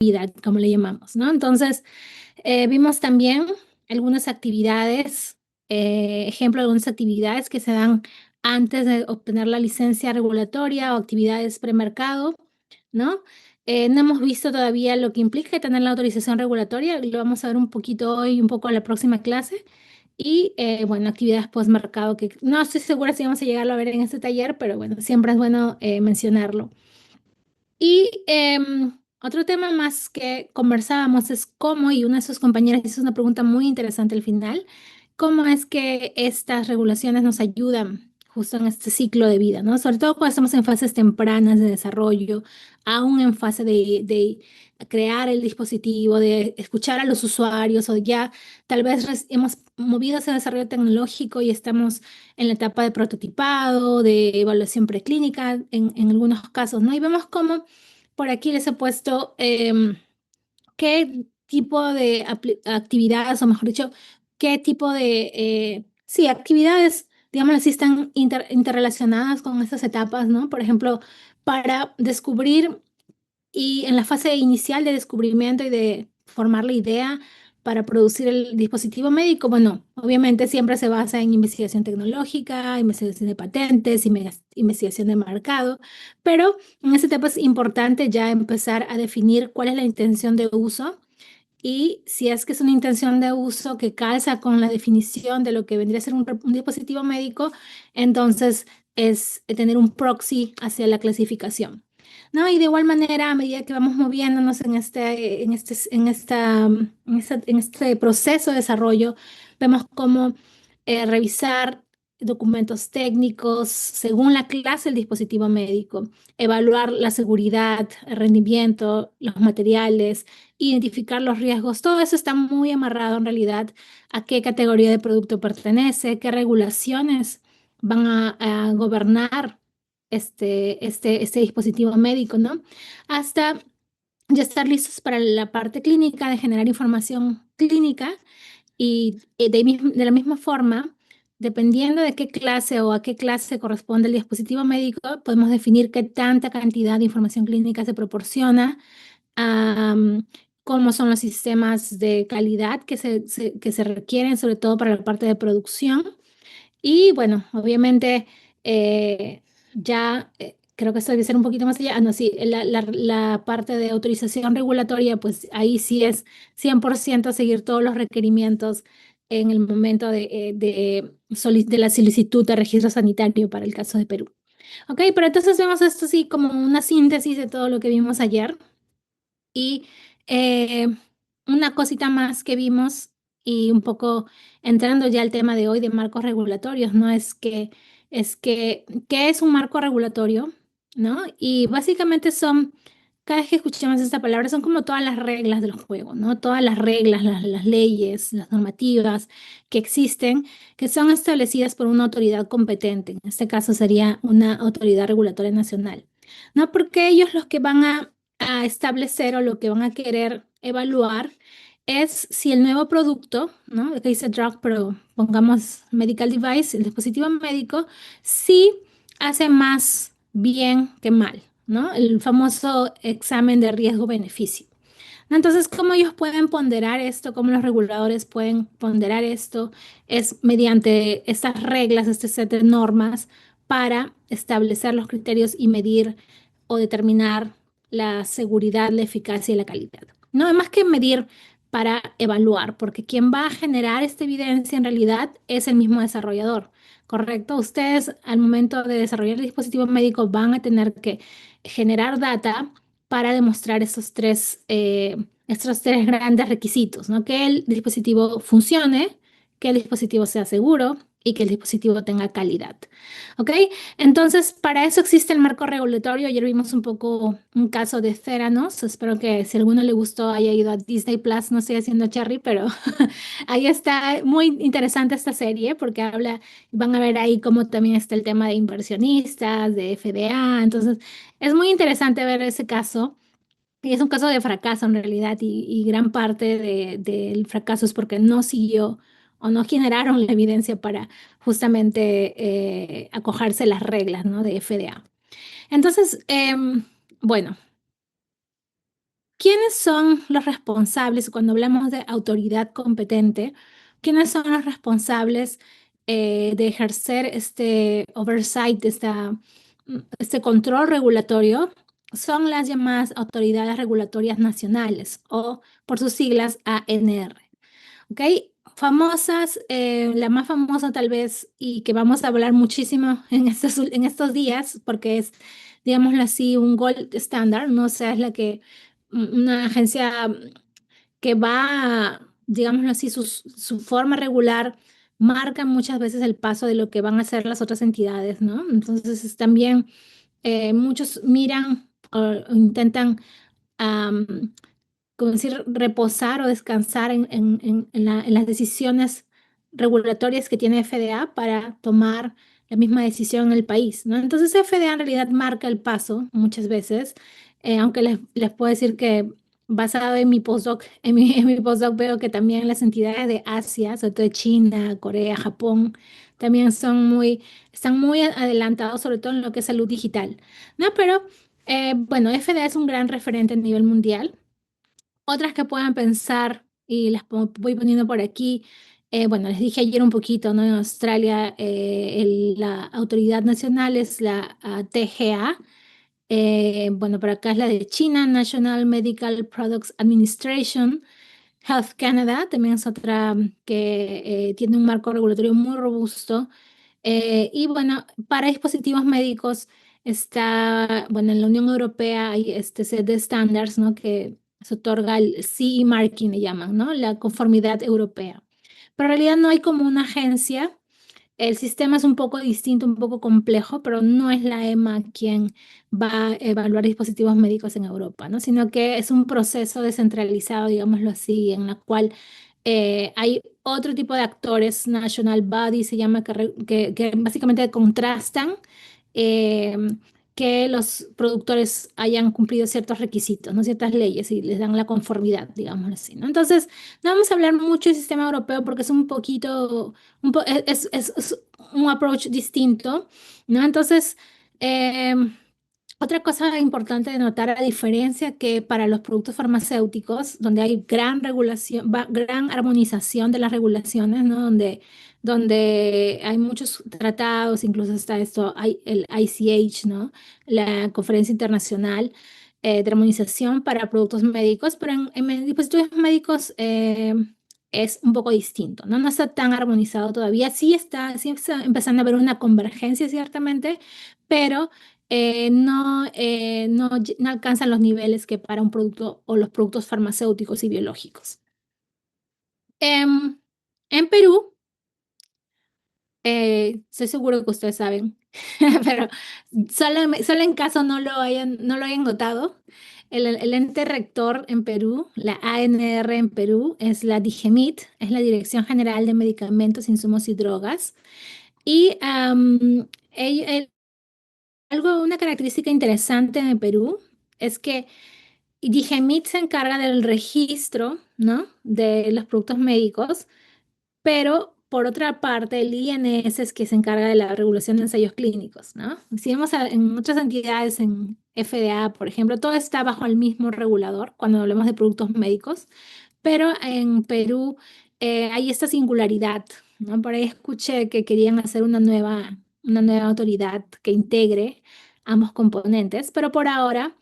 vida, como le llamamos, ¿no? Entonces, vimos también algunas actividades, ejemplo de algunas actividades que se dan antes de obtener la licencia regulatoria o actividades premercado, ¿no? No hemos visto todavía lo que implica tener la autorización regulatoria, lo vamos a ver un poquito hoy, un poco en la próxima clase. Y bueno, actividades postmercado que no estoy segura si vamos a llegarlo a ver en este taller, pero bueno, siempre es bueno mencionarlo. Y otro tema más que conversábamos es cómo, y una de sus compañeras hizo una pregunta muy interesante al final, cómo es que estas regulaciones nos ayudan justo en este ciclo de vida, ¿no? Sobre todo cuando estamos en fases tempranas de desarrollo, aún en fase de crear el dispositivo, de escuchar a los usuarios o ya tal vez hemos movido ese desarrollo tecnológico y estamos en la etapa de prototipado, de evaluación preclínica, en algunos casos, ¿no? Y vemos cómo por aquí les he puesto qué tipo de actividades, o mejor dicho, qué tipo de, sí, actividades, digamos así, están interrelacionadas con estas etapas, ¿no? Por ejemplo, para descubrir y en la fase inicial de descubrimiento y de formar la idea para producir el dispositivo médico, bueno, obviamente siempre se basa en investigación tecnológica, investigación de patentes, investigación de mercado, pero en esta etapa es importante ya empezar a definir cuál es la intención de uso y si es que es una intención de uso que calza con la definición de lo que vendría a ser un dispositivo médico, entonces es tener un proxy hacia la clasificación. ¿No? Y de igual manera, a medida que vamos moviéndonos en este proceso de desarrollo, vemos cómo revisar documentos técnicos según la clase del dispositivo médico, evaluar la seguridad, el rendimiento, los materiales, identificar los riesgos. Todo eso está muy amarrado en realidad a qué categoría de producto pertenece, qué regulaciones van a gobernar este dispositivo médico, ¿no? Hasta ya estar listos para la parte clínica, de generar información clínica y de la misma forma, dependiendo de qué clase o a qué clase corresponde el dispositivo médico, podemos definir qué tanta cantidad de información clínica se proporciona, am, cómo son los sistemas de calidad que se requieren, sobre todo para la parte de producción. Y bueno, obviamente ya creo que esto debe ser un poquito más allá. Ah, no, sí, la parte de autorización regulatoria, pues ahí sí es 100% seguir todos los requerimientos en el momento de la solicitud de registro sanitario para el caso de Perú. Ok, pero entonces vemos esto sí como una síntesis de todo lo que vimos ayer. Y eh, una cosita más que vimos y un poco entrando ya al tema de hoy de marcos regulatorios, ¿no? ¿Qué es un marco regulatorio? ¿No? Y básicamente son, cada vez que escuchamos esta palabra, son como todas las reglas del juego, ¿no? Todas las reglas, las leyes, las normativas que existen, que son establecidas por una autoridad competente. En este caso sería una autoridad regulatoria nacional, ¿no? Porque ellos los que van a establecer o lo que van a querer evaluar es si el nuevo producto, ¿no? Que dice drug, pero pongamos medical device, el dispositivo médico, sí hace más bien que mal, ¿no? El famoso examen de riesgo-beneficio. ¿No? Entonces, ¿cómo ellos pueden ponderar esto? ¿Cómo los reguladores pueden ponderar esto? Es mediante estas reglas, este set de normas para establecer los criterios y medir o determinar la seguridad, la eficacia y la calidad. No es más que medir para evaluar, porque quien va a generar esta evidencia en realidad es el mismo desarrollador, ¿correcto? Ustedes al momento de desarrollar el dispositivo médico van a tener que generar data para demostrar estos tres grandes requisitos, ¿no? Que el dispositivo funcione, que el dispositivo sea seguro y que el dispositivo tenga calidad. ¿Ok? Entonces, para eso existe el marco regulatorio. Ayer vimos un poco un caso de Theranos. Espero que si a alguno le gustó haya ido a Disney Plus. No estoy haciendo cherry, pero ahí está muy interesante esta serie porque van a ver ahí cómo también está el tema de inversionistas, de FDA. Entonces, es muy interesante ver ese caso. Y es un caso de fracaso en realidad y gran parte del fracaso es porque no siguió o no generaron la evidencia para justamente acogerse las reglas, ¿no? de FDA. Entonces, bueno, ¿quiénes son los responsables cuando hablamos de autoridad competente? ¿Quiénes son los responsables de ejercer este oversight, este control regulatorio? Son las llamadas autoridades regulatorias nacionales o por sus siglas ANR. ¿Ok? Famosas, la más famosa tal vez y que vamos a hablar muchísimo en estos días porque es, digámoslo así, un gold standard, ¿no? O sea, es la que una agencia que va, digámoslo así, su forma regular marca muchas veces el paso de lo que van a hacer las otras entidades, ¿no? Entonces también muchos miran o intentan como decir, reposar o descansar en las decisiones regulatorias que tiene FDA para tomar la misma decisión en el país, ¿no? Entonces, FDA en realidad marca el paso muchas veces, aunque les puedo decir que basado en mi postdoc, en mi postdoc veo que también las entidades de Asia, sobre todo de China, Corea, Japón, también están muy adelantados, sobre todo en lo que es salud digital, ¿no? Pero, bueno, FDA es un gran referente a nivel mundial. Otras que puedan pensar, y voy poniendo por aquí, bueno, les dije ayer un poquito, ¿no? En Australia, la autoridad nacional es la TGA. Bueno, por acá es la de China, National Medical Products Administration. Health Canada también es otra que tiene un marco regulatorio muy robusto. Y bueno, para dispositivos médicos está, bueno, en la Unión Europea hay este set de estándares, ¿no? Que se otorga el CE marking, le llaman, ¿no? La conformidad europea. Pero en realidad no hay como una agencia. El sistema es un poco distinto, un poco complejo, pero no es la EMA quien va a evaluar dispositivos médicos en Europa, ¿no? Sino que es un proceso descentralizado, digámoslo así, en la cual hay otro tipo de actores, National Body se llama, que básicamente contrastan eh, que los productores hayan cumplido ciertos requisitos, ¿no? Ciertas leyes y les dan la conformidad, digámoslo así, ¿no? Entonces, no vamos a hablar mucho del sistema europeo porque es un poquito, es un approach distinto, ¿no? Entonces, eh, otra cosa importante de notar, a diferencia que para los productos farmacéuticos, donde hay gran regulación, gran armonización de las regulaciones, ¿no? Donde hay muchos tratados, incluso está esto, hay el ICH, ¿no? La Conferencia Internacional de Armonización para Productos Médicos, pero en dispositivos médicos es un poco distinto, ¿no? No está tan armonizado todavía. Sí está empezando a haber una convergencia, ciertamente, pero no alcanzan los niveles que para un producto o los productos farmacéuticos y biológicos. Em, en Perú, estoy seguro que ustedes saben, pero solo en caso no lo hayan notado, el ente rector en Perú, la ANR en Perú, es la DIGEMIT, es la Dirección General de Medicamentos, Insumos y Drogas. Y una característica interesante en el Perú es que Digemit se encarga del registro, ¿no? De los productos médicos, pero por otra parte el INS es que se encarga de la regulación de ensayos clínicos, ¿no? Si vemos en otras entidades, en FDA, por ejemplo, todo está bajo el mismo regulador cuando hablamos de productos médicos, pero en Perú hay esta singularidad, ¿no? Por ahí escuché que querían hacer una nueva autoridad que integre ambos componentes, pero por ahora,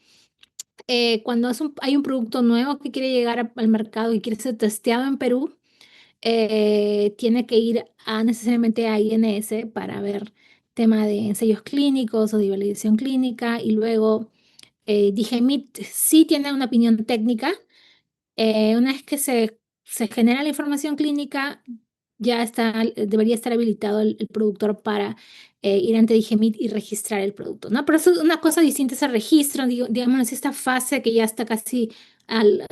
cuando hay un producto nuevo que quiere llegar al mercado y quiere ser testeado en Perú, tiene que ir necesariamente a INS para ver tema de ensayos clínicos o de validación clínica y luego Digemit sí tiene una opinión técnica. Una vez que se genera la información clínica, debería estar habilitado el productor para ir ante Digemit y registrar el producto, ¿no? Pero eso es una cosa distinta, ese registro, digamos, esta fase que ya está casi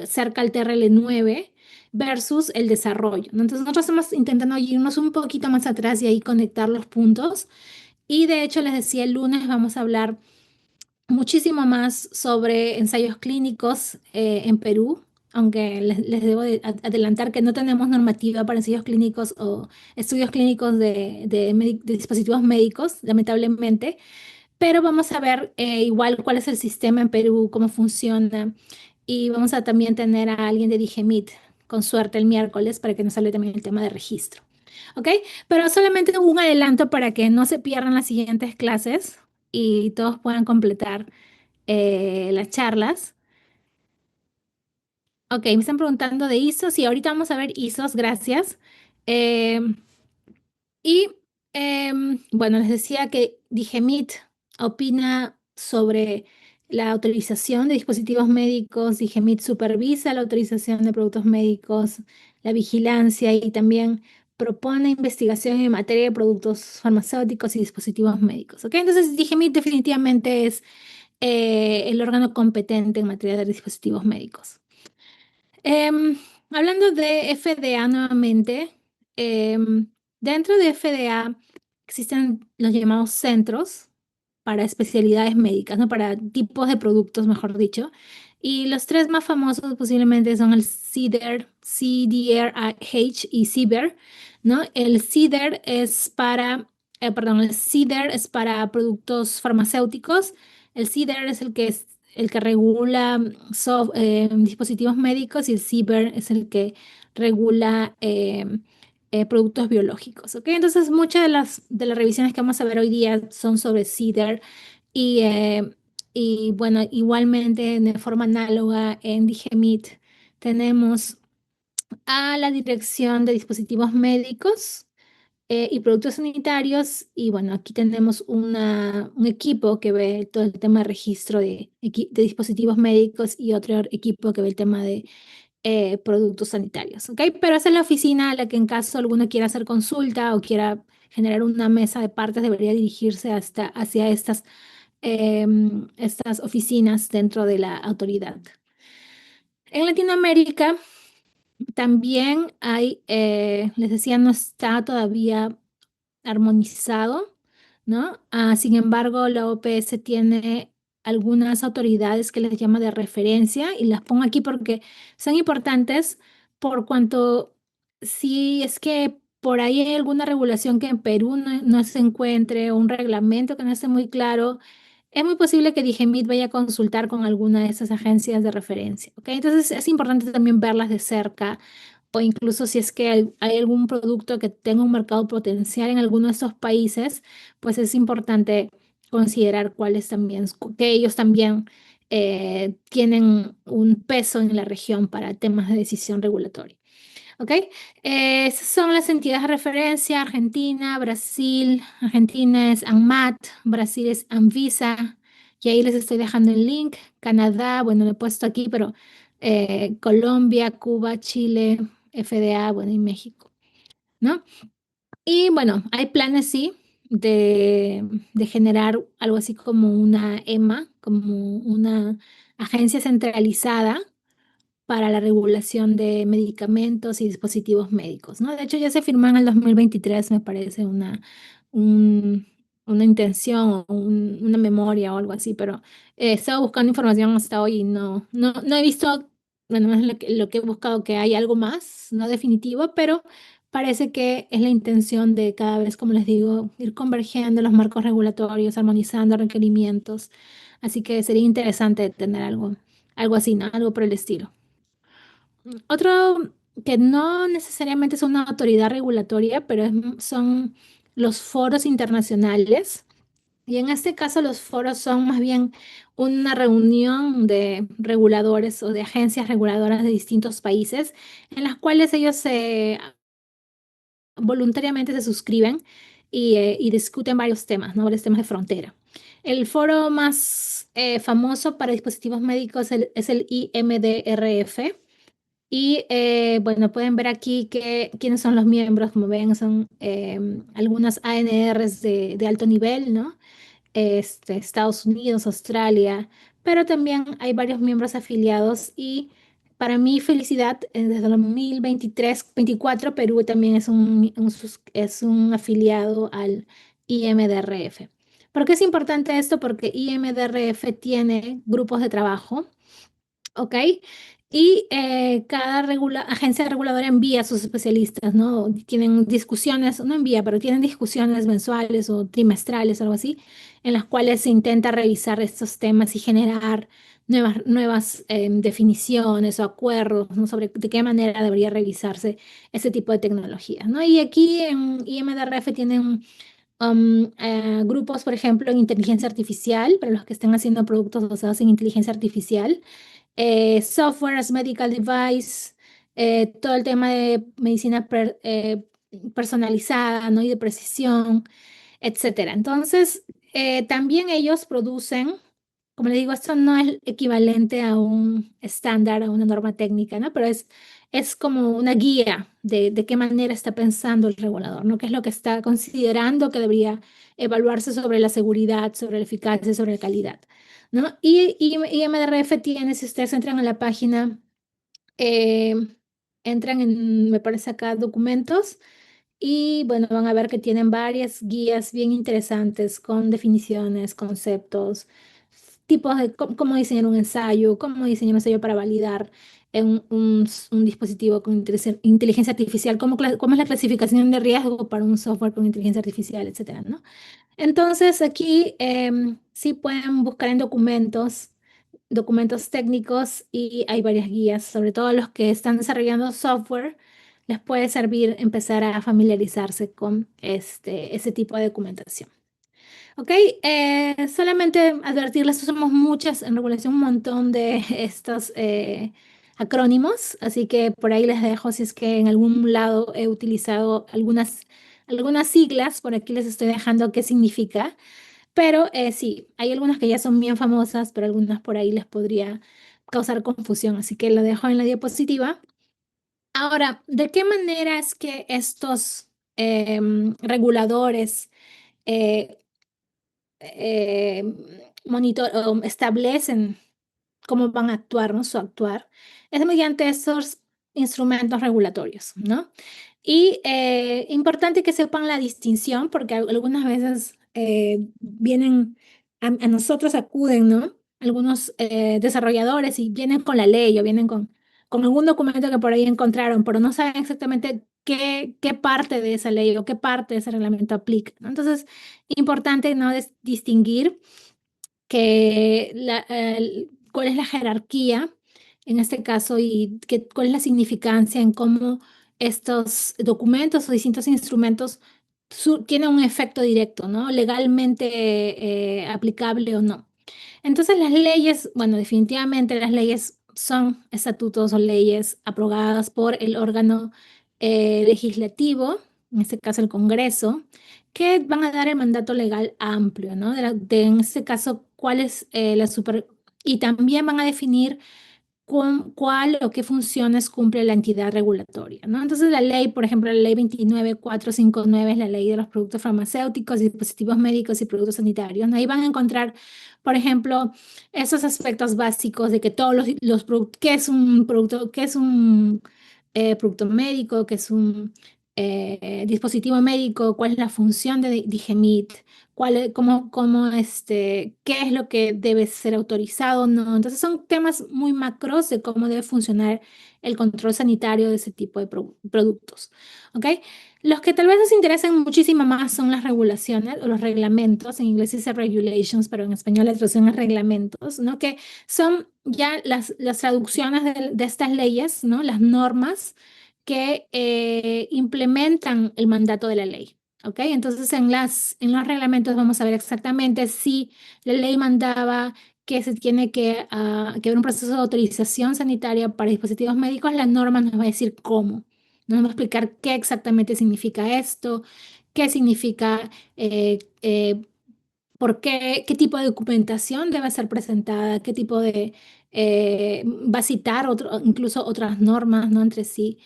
cerca al TRL9 versus el desarrollo, ¿no? Entonces nosotros estamos intentando irnos un poquito más atrás y ahí conectar los puntos. Y de hecho, les decía, el lunes vamos a hablar muchísimo más sobre ensayos clínicos en Perú, aunque les debo adelantar que no tenemos normativa para ensayos clínicos o estudios clínicos de dispositivos médicos, lamentablemente, pero vamos a ver igual cuál es el sistema en Perú, cómo funciona. y vamos a también tener a alguien de Digemit, con suerte el miércoles, para que nos hable también el tema de registro. ¿Ok? Pero solamente un adelanto para que no se pierdan las siguientes clases y todos puedan completar las charlas. Ok, me están preguntando de ISOs y ahorita vamos a ver ISOs, gracias. Eh, y bueno, les decía que Digemit opina sobre la autorización de dispositivos médicos. Digemit supervisa la autorización de productos médicos, la vigilancia y también propone investigación en materia de productos farmacéuticos y dispositivos médicos. ¿Ok? Entonces, Digemit definitivamente es el órgano competente en materia de dispositivos médicos. Em, Hablando de FDA nuevamente, em, dentro de FDA existen los llamados centros para especialidades médicas, ¿no? Para tipos de productos, mejor dicho. Y los tres más famosos posiblemente son el CDRH y CBER, ¿no? El CDER es para productos farmacéuticos. El CDER es el que regula dispositivos médicos y el CBER es el que regula productos biológicos. ¿Ok? Entonces, muchas de las revisiones que vamos a ver hoy día son sobre CDER y, bueno, igualmente de forma análoga en Digemit tenemos a la Dirección de Dispositivos Médicos y productos sanitarios. Y bueno, aquí tenemos un equipo que ve todo el tema de registro de dispositivos médicos y otro equipo que ve el tema de productos sanitarios, ¿ok? Pero esa es la oficina a la que en caso alguno quiera hacer consulta o quiera generar una mesa de partes, debería dirigirse hacia estas oficinas dentro de la autoridad. En Latinoamérica también hay, les decía, no está todavía armonizado, ¿no? Sin embargo, la OPS tiene algunas autoridades que les llama de referencia y las pongo aquí porque son importantes por cuanto si es que por ahí hay alguna regulación que en Perú no se encuentre o un reglamento que no esté muy claro, es muy posible que Digemit vaya a consultar con alguna de esas agencias de referencia, ¿ok? Entonces es importante también verlas de cerca o incluso si es que hay algún producto que tenga un mercado potencial en alguno de estos países, pues es importante considerar cuáles también, que ellos también tienen un peso en la región para temas de decisión regulatoria. ¿Ok? Esas son las entidades de referencia: Argentina, Brasil. Argentina es ANMAT, Brasil es Anvisa, y ahí les estoy dejando el link. Canadá, bueno, lo he puesto aquí, pero Colombia, Cuba, Chile, FDA, bueno, y México, ¿no? Y bueno, hay planes, sí, de generar algo así como una EMA, como una agencia centralizada para la regulación de medicamentos y dispositivos médicos, ¿no? De hecho, ya se firmó en el 2023, me parece un- una intención o una memoria o algo así, pero he estado buscando información hasta hoy y no he visto, bueno, es lo que he buscado, que hay algo más, no definitivo, pero parece que es la intención de cada vez, como les digo, ir convergiendo los marcos regulatorios, armonizando requerimientos, así que sería interesante tener algo así, ¿no? Algo por el estilo. Otro que no necesariamente es una autoridad regulatoria, pero son los foros internacionales. Y en este caso los foros son más bien una reunión de reguladores o de agencias reguladoras de distintos países en las cuales ellos voluntariamente se suscriben y discuten varios temas, ¿no? Varios temas de frontera. El foro más famoso para dispositivos médicos es el IMDRF. Y bueno, pueden ver aquí quiénes son los miembros. Como ven, son algunas ANRs de alto nivel, ¿no? Estados Unidos, Australia, pero también hay varios miembros afiliados y para mi felicidad, desde el 2023-24 Perú también es es un afiliado al IMDRF. ¿Por qué es importante esto? Porque IMDRF tiene grupos de trabajo, ¿ok? Y cada agencia reguladora envía a sus especialistas, ¿no? Tienen discusiones, no envía, pero tienen discusiones mensuales o trimestrales, algo así, en las cuales se intenta revisar estos temas y generar nuevas definiciones o acuerdos, ¿no? Sobre de qué manera debería revisarse ese tipo de tecnologías, ¿no? Y aquí en IMDRF tienen grupos, por ejemplo, en inteligencia artificial, para los que estén haciendo productos basados en inteligencia artificial, software as medical device, todo el tema de medicina personalizada, ¿no? Y de precisión, etcétera. Entonces, también ellos producen, como les digo, esto no es equivalente a un estándar, a una norma técnica, ¿no? Pero es como una guía de qué manera está pensando el regulador, ¿no? ¿Qué es lo que está considerando que debería evaluarse sobre la seguridad, sobre la eficacia, sobre la calidad, ¿no? Y MDRF tiene, si ustedes entran a la página, eh, entran en, me parece acá, documentos. Y bueno, van a ver que tienen varias guías bien interesantes con definiciones, conceptos, tipos de cómo diseñar un ensayo, cómo diseñar un ensayo para validar un dispositivo con inteligencia artificial, cómo es la clasificación de riesgo para un software con inteligencia artificial, etcétera, ¿no? Entonces aquí sí pueden buscar en documentos técnicos y hay varias guías, sobre todo los que están desarrollando software, les puede servir empezar a familiarizarse con ese tipo de documentación. Ok, solamente advertirles, somos muchas en regulación, un montón de estos acrónimos, así que por ahí les dejo si es que en algún lado he utilizado algunas siglas, por aquí les estoy dejando qué significa. Pero sí, hay algunas que ya son bien famosas, pero algunas por ahí les podría causar confusión, así que lo dejo en la diapositiva. Ahora, ¿de qué manera es que estos reguladores eh, eh, establecen cómo van a actuar, ¿no? Su actuar? Es mediante estos instrumentos regulatorios, ¿no? Y importante que sepan la distinción, porque algunas veces vienen, a nosotros acuden, ¿no? Algunos desarrolladores y vienen con la ley o vienen con algún documento que por ahí encontraron, pero no saben exactamente qué parte de esa ley o qué parte de ese reglamento aplica, ¿no? Entonces, importante, ¿no? Es distinguir que cuál es la jerarquía en este caso y cuál es la significancia en cómo estos documentos o distintos instrumentos tienen un efecto directo, ¿no? Legalmente aplicable o no. Entonces las leyes, bueno, definitivamente las leyes son estatutos o leyes aprobadas por el órgano legislativo, en este caso el Congreso, que van a dar el mandato legal amplio, ¿no? En este caso, cuál es la super... Y también van a definir cuál o qué funciones cumple la entidad regulatoria, ¿no? Entonces la ley, por ejemplo, la ley 29459 es la ley de los productos farmacéuticos, dispositivos médicos y productos sanitarios, ¿no? Ahí van a encontrar, por ejemplo, esos aspectos básicos de que todos los productos, qué es un producto, qué es un producto médico, qué es un dispositivo médico, cuál es la función de Digemit, qué es lo que debe ser autorizado o no. Entonces son temas muy macros de cómo debe funcionar el control sanitario de ese tipo de productos. ¿Ok? Los que tal vez nos interesan muchísimo más son las regulaciones o los reglamentos, en inglés dice regulations, pero en español la traducción es reglamentos, ¿no? Que son ya las traducciones de estas leyes, ¿no? Las normas que implementan el mandato de la ley. ¿Ok? Entonces, en los reglamentos vamos a ver exactamente si la ley mandaba que se tiene que haber un proceso de autorización sanitaria para dispositivos médicos, la norma nos va a decir cómo. Nos va a explicar qué exactamente significa esto, qué significa, por qué tipo de documentación debe ser presentada, qué tipo va a citar incluso otras normas, ¿no? Entre sí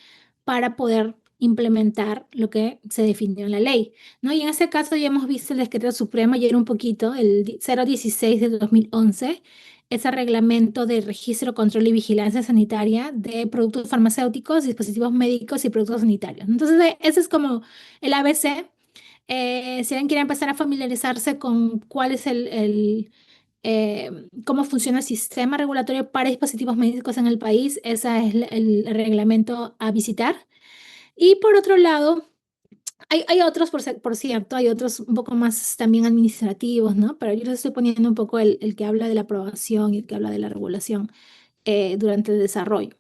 para poder implementar lo que se definió en la ley, ¿no? Y en ese caso ya hemos visto el decreto supremo ayer un poquito, el 016 de 2011, ese reglamento de registro, control y vigilancia sanitaria de productos farmacéuticos, dispositivos médicos y productos sanitarios. Entonces, ese es como el ABC. Si alguien quiere empezar a familiarizarse con cuál es cómo funciona el sistema regulatorio para dispositivos médicos en el país. Ese es el reglamento a visitar. Y por otro llado, hay otros, por cierto, hay otros un poco más también administrativos, ¿no? Pero yo les estoy poniendo un poco el que habla de la aprobación y el que habla de la regulación durante el desarrollo.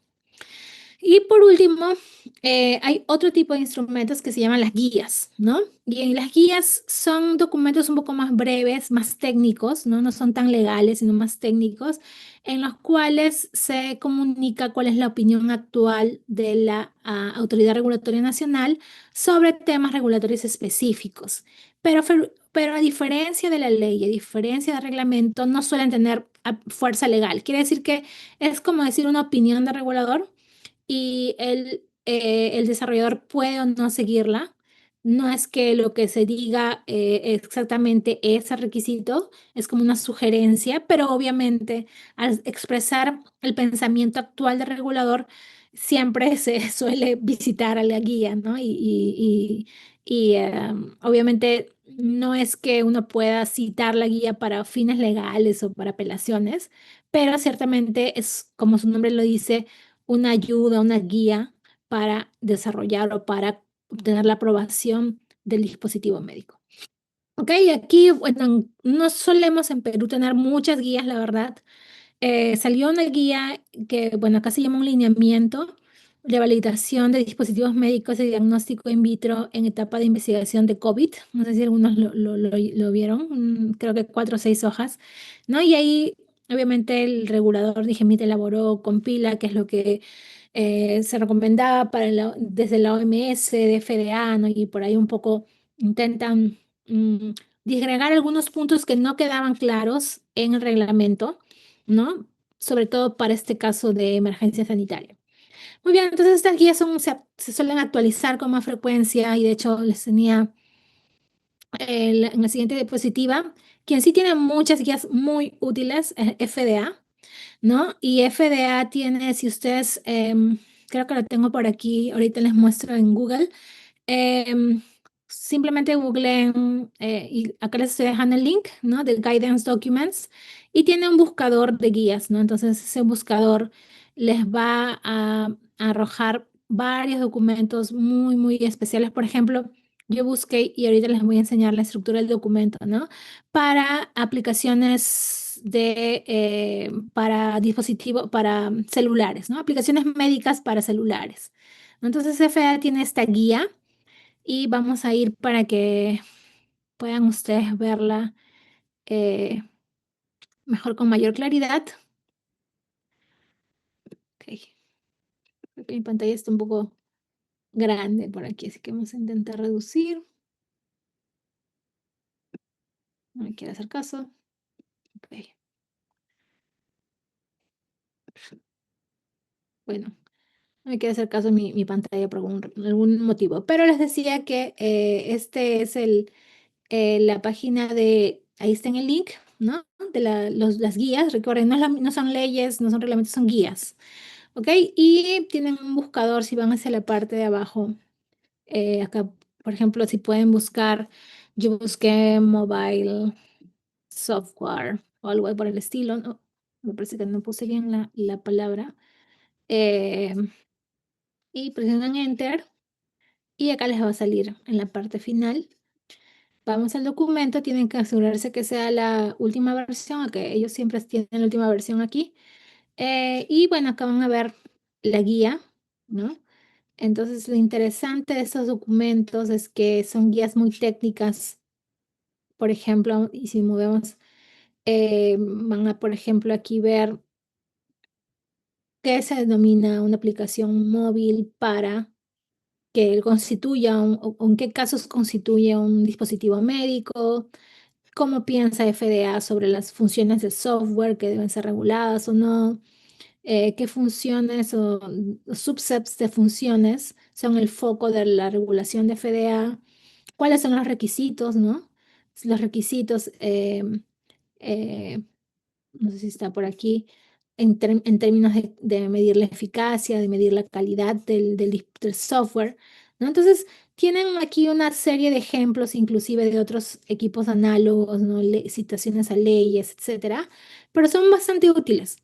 Y por último, hay otro tipo de instrumentos que se llaman las guías, ¿no? Y las guías son documentos un poco más breves, más técnicos, ¿no? No son tan legales, sino más técnicos, en los cuales se comunica cuál es la opinión actual de la Autoridad Regulatoria Nacional sobre temas regulatorios específicos. Pero a diferencia de la ley, a diferencia del reglamento, no suelen tener fuerza legal. Quiere decir que es como decir una opinión de regulador y el desarrollador puede o no seguirla. No es que lo que se diga exactamente es el requisito, es como una sugerencia, pero obviamente al expresar el pensamiento actual del regulador, siempre se suele visitar a la guía, ¿no? Obviamente no es que uno pueda citar la guía para fines legales o para apelaciones, pero ciertamente es, como su nombre lo dice, una ayuda, una guía para desarrollar o para obtener la aprobación del dispositivo médico. Ok, aquí, bueno, no solemos en Perú tener muchas guías, la verdad. Salió una guía que, bueno, acá se llama un lineamiento de validación de dispositivos médicos de diagnóstico in vitro en etapa de investigación de COVID. No sé si algunos lo vieron, creo que 4 o 6 hojas, ¿no? Y ahí, obviamente, el regulador, dije, elaboró, compila qué es lo que se recomendaba desde la OMS, de FDA, ¿no? Y por ahí un poco intentan mm, disgregar algunos puntos que no quedaban claros en el reglamento, ¿no? Sobre todo para este caso de emergencia sanitaria. Muy bien, entonces estas guías se suelen actualizar con más frecuencia y de hecho les tenía en la siguiente diapositiva. Quien sí tiene muchas guías muy útiles es FDA, ¿no? Y FDA tiene, si ustedes, creo que lo tengo por aquí, ahorita les muestro en Google. Em, Simplemente googleen, y acá les estoy dejando el link, ¿no? De Guidance Documents, y tiene un buscador de guías, ¿no? Entonces ese buscador les va a arrojar varios documentos muy, muy especiales. Por ejemplo, yo busqué y ahorita les voy a enseñar la estructura del documento, ¿no? Para aplicaciones para dispositivos, para celulares, ¿no? Aplicaciones médicas para celulares. Entonces, FDA tiene esta guía y vamos a ir para que puedan ustedes verla eh, mejor, con mayor claridad. Ok, creo que mi pantalla está un poco grande por aquí, así que vamos a intentar reducir. No me quiere hacer caso. Ok, bueno, no me quiere hacer caso mi pantalla por algún motivo. Pero les decía que este es la página ahí está en el link, ¿no? De las guías. Recuerden, no son leyes, no son reglamentos, son guías. ¿Ok? Y tienen un buscador si van hacia la parte de abajo. Acá, por ejemplo, si pueden buscar, yo busqué mobile software o algo por el estilo, ¿no? Me parece que no puse bien la palabra. Eh, y presionan Enter y acá les va a salir en la parte final. Vamos al documento, tienen que asegurarse que sea la última versión, que ellos siempre tienen la última versión aquí. Y bueno, acá van a ver la guía, ¿no? Entonces, lo interesante de estos documentos es que son guías muy técnicas. Por ejemplo, y si movemos, van a, por ejemplo, aquí ver qué se denomina una aplicación móvil para que constituya o en qué casos constituye un dispositivo médico, cómo piensa FDA sobre las funciones de software que deben ser reguladas o no, qué funciones o subsets de funciones son el foco de la regulación de FDA, cuáles son los requisitos, ¿no? Los requisitos, eh, no sé si está por aquí, en términos de medir la eficacia, de medir la calidad del software, ¿no? Entonces, tienen aquí una serie de ejemplos, inclusive de otros equipos análogos, ¿no? Citaciones a leyes, etcétera, pero son bastante útiles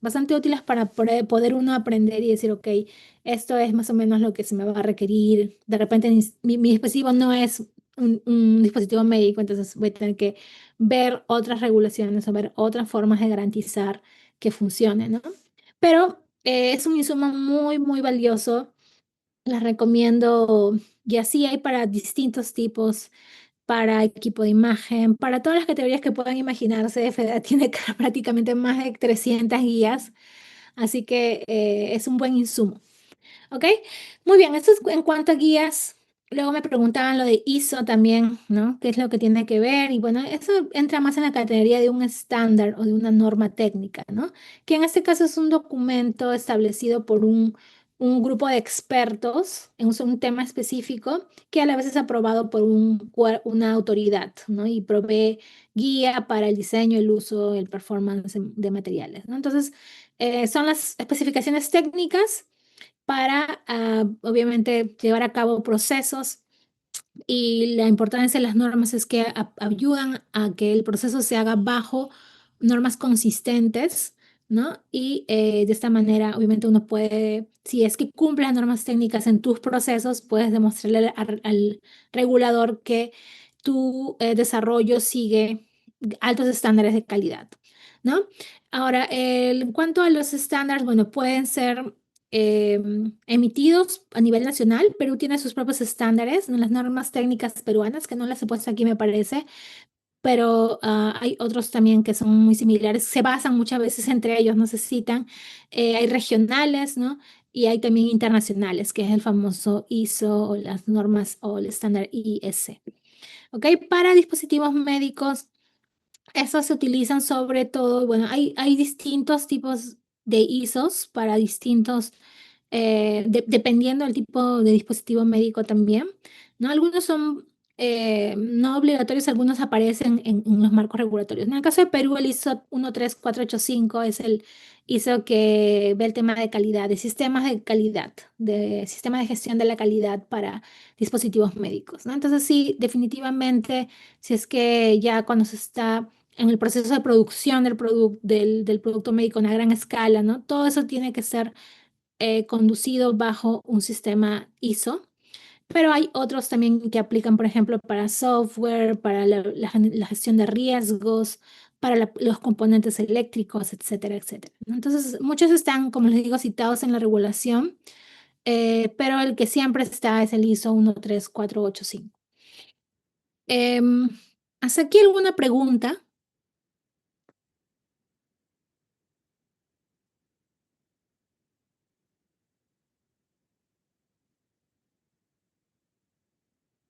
para poder uno aprender y decir, ok, esto es más o menos lo que se me va a requerir. De repente, mi dispositivo no es un dispositivo médico, entonces voy a tener que ver otras regulaciones o ver otras formas de garantizar que funcione, ¿no? Pero es un insumo muy, muy valioso. Las recomiendo, y así hay para distintos tipos, para equipo de imagen, para todas las categorías que puedan imaginarse. FDA tiene prácticamente más de 300 guías, así que es un buen insumo. ¿Ok? Muy bien, esto es en cuanto a guías. Luego me preguntaban lo de ISO también, ¿no? ¿Qué es lo que tiene que ver? Y bueno, eso entra más en la categoría de un estándar o de una norma técnica, ¿no? Que en este caso es un documento establecido por un grupo de expertos en un tema específico que a la vez es aprobado por una autoridad, ¿no? Y provee guía para el diseño, el uso, el performance de materiales, ¿no? Entonces, son las especificaciones técnicas para, obviamente, llevar a cabo procesos, y la importancia de las normas es que ayudan a que el proceso se haga bajo normas consistentes, ¿no? Y de esta manera, obviamente, uno puede, si es que cumple las normas técnicas en tus procesos, puedes demostrarle al regulador que tu desarrollo sigue altos estándares de calidad, ¿no? Ahora, en cuanto a los estándares, bueno, pueden ser eh, emitidos a nivel nacional. Perú tiene sus propios estándares, ¿no? Las normas técnicas peruanas, que no las he puesto aquí, me parece, pero hay otros también que son muy similares, se basan muchas veces entre ellos, no se citan. Hay regionales, ¿no? Y hay también internacionales, que es el famoso ISO o las normas o el estándar IS. ¿Ok? Para dispositivos médicos. Estos se utilizan sobre todo, bueno, hay distintos tipos de ISOs para distintos, dependiendo del tipo de dispositivo médico también, ¿no? Algunos son no obligatorios, algunos aparecen en los marcos regulatorios. En el caso de Perú, el ISO 13485 es el ISO que ve el tema de calidad, de sistemas de calidad, de sistema de gestión de la calidad para dispositivos médicos, ¿no? Entonces, sí, definitivamente, si es que ya cuando se está en el proceso de producción del producto médico en a gran escala, ¿no? Todo eso tiene que ser conducido bajo un sistema ISO, pero hay otros también que aplican, por ejemplo, para software, para la gestión de riesgos, para los componentes eléctricos, etcétera, etcétera, ¿no? Entonces, muchos están, como les digo, citados en la regulación, pero el que siempre está es el ISO 13485. Em, ¿Hasta aquí alguna pregunta?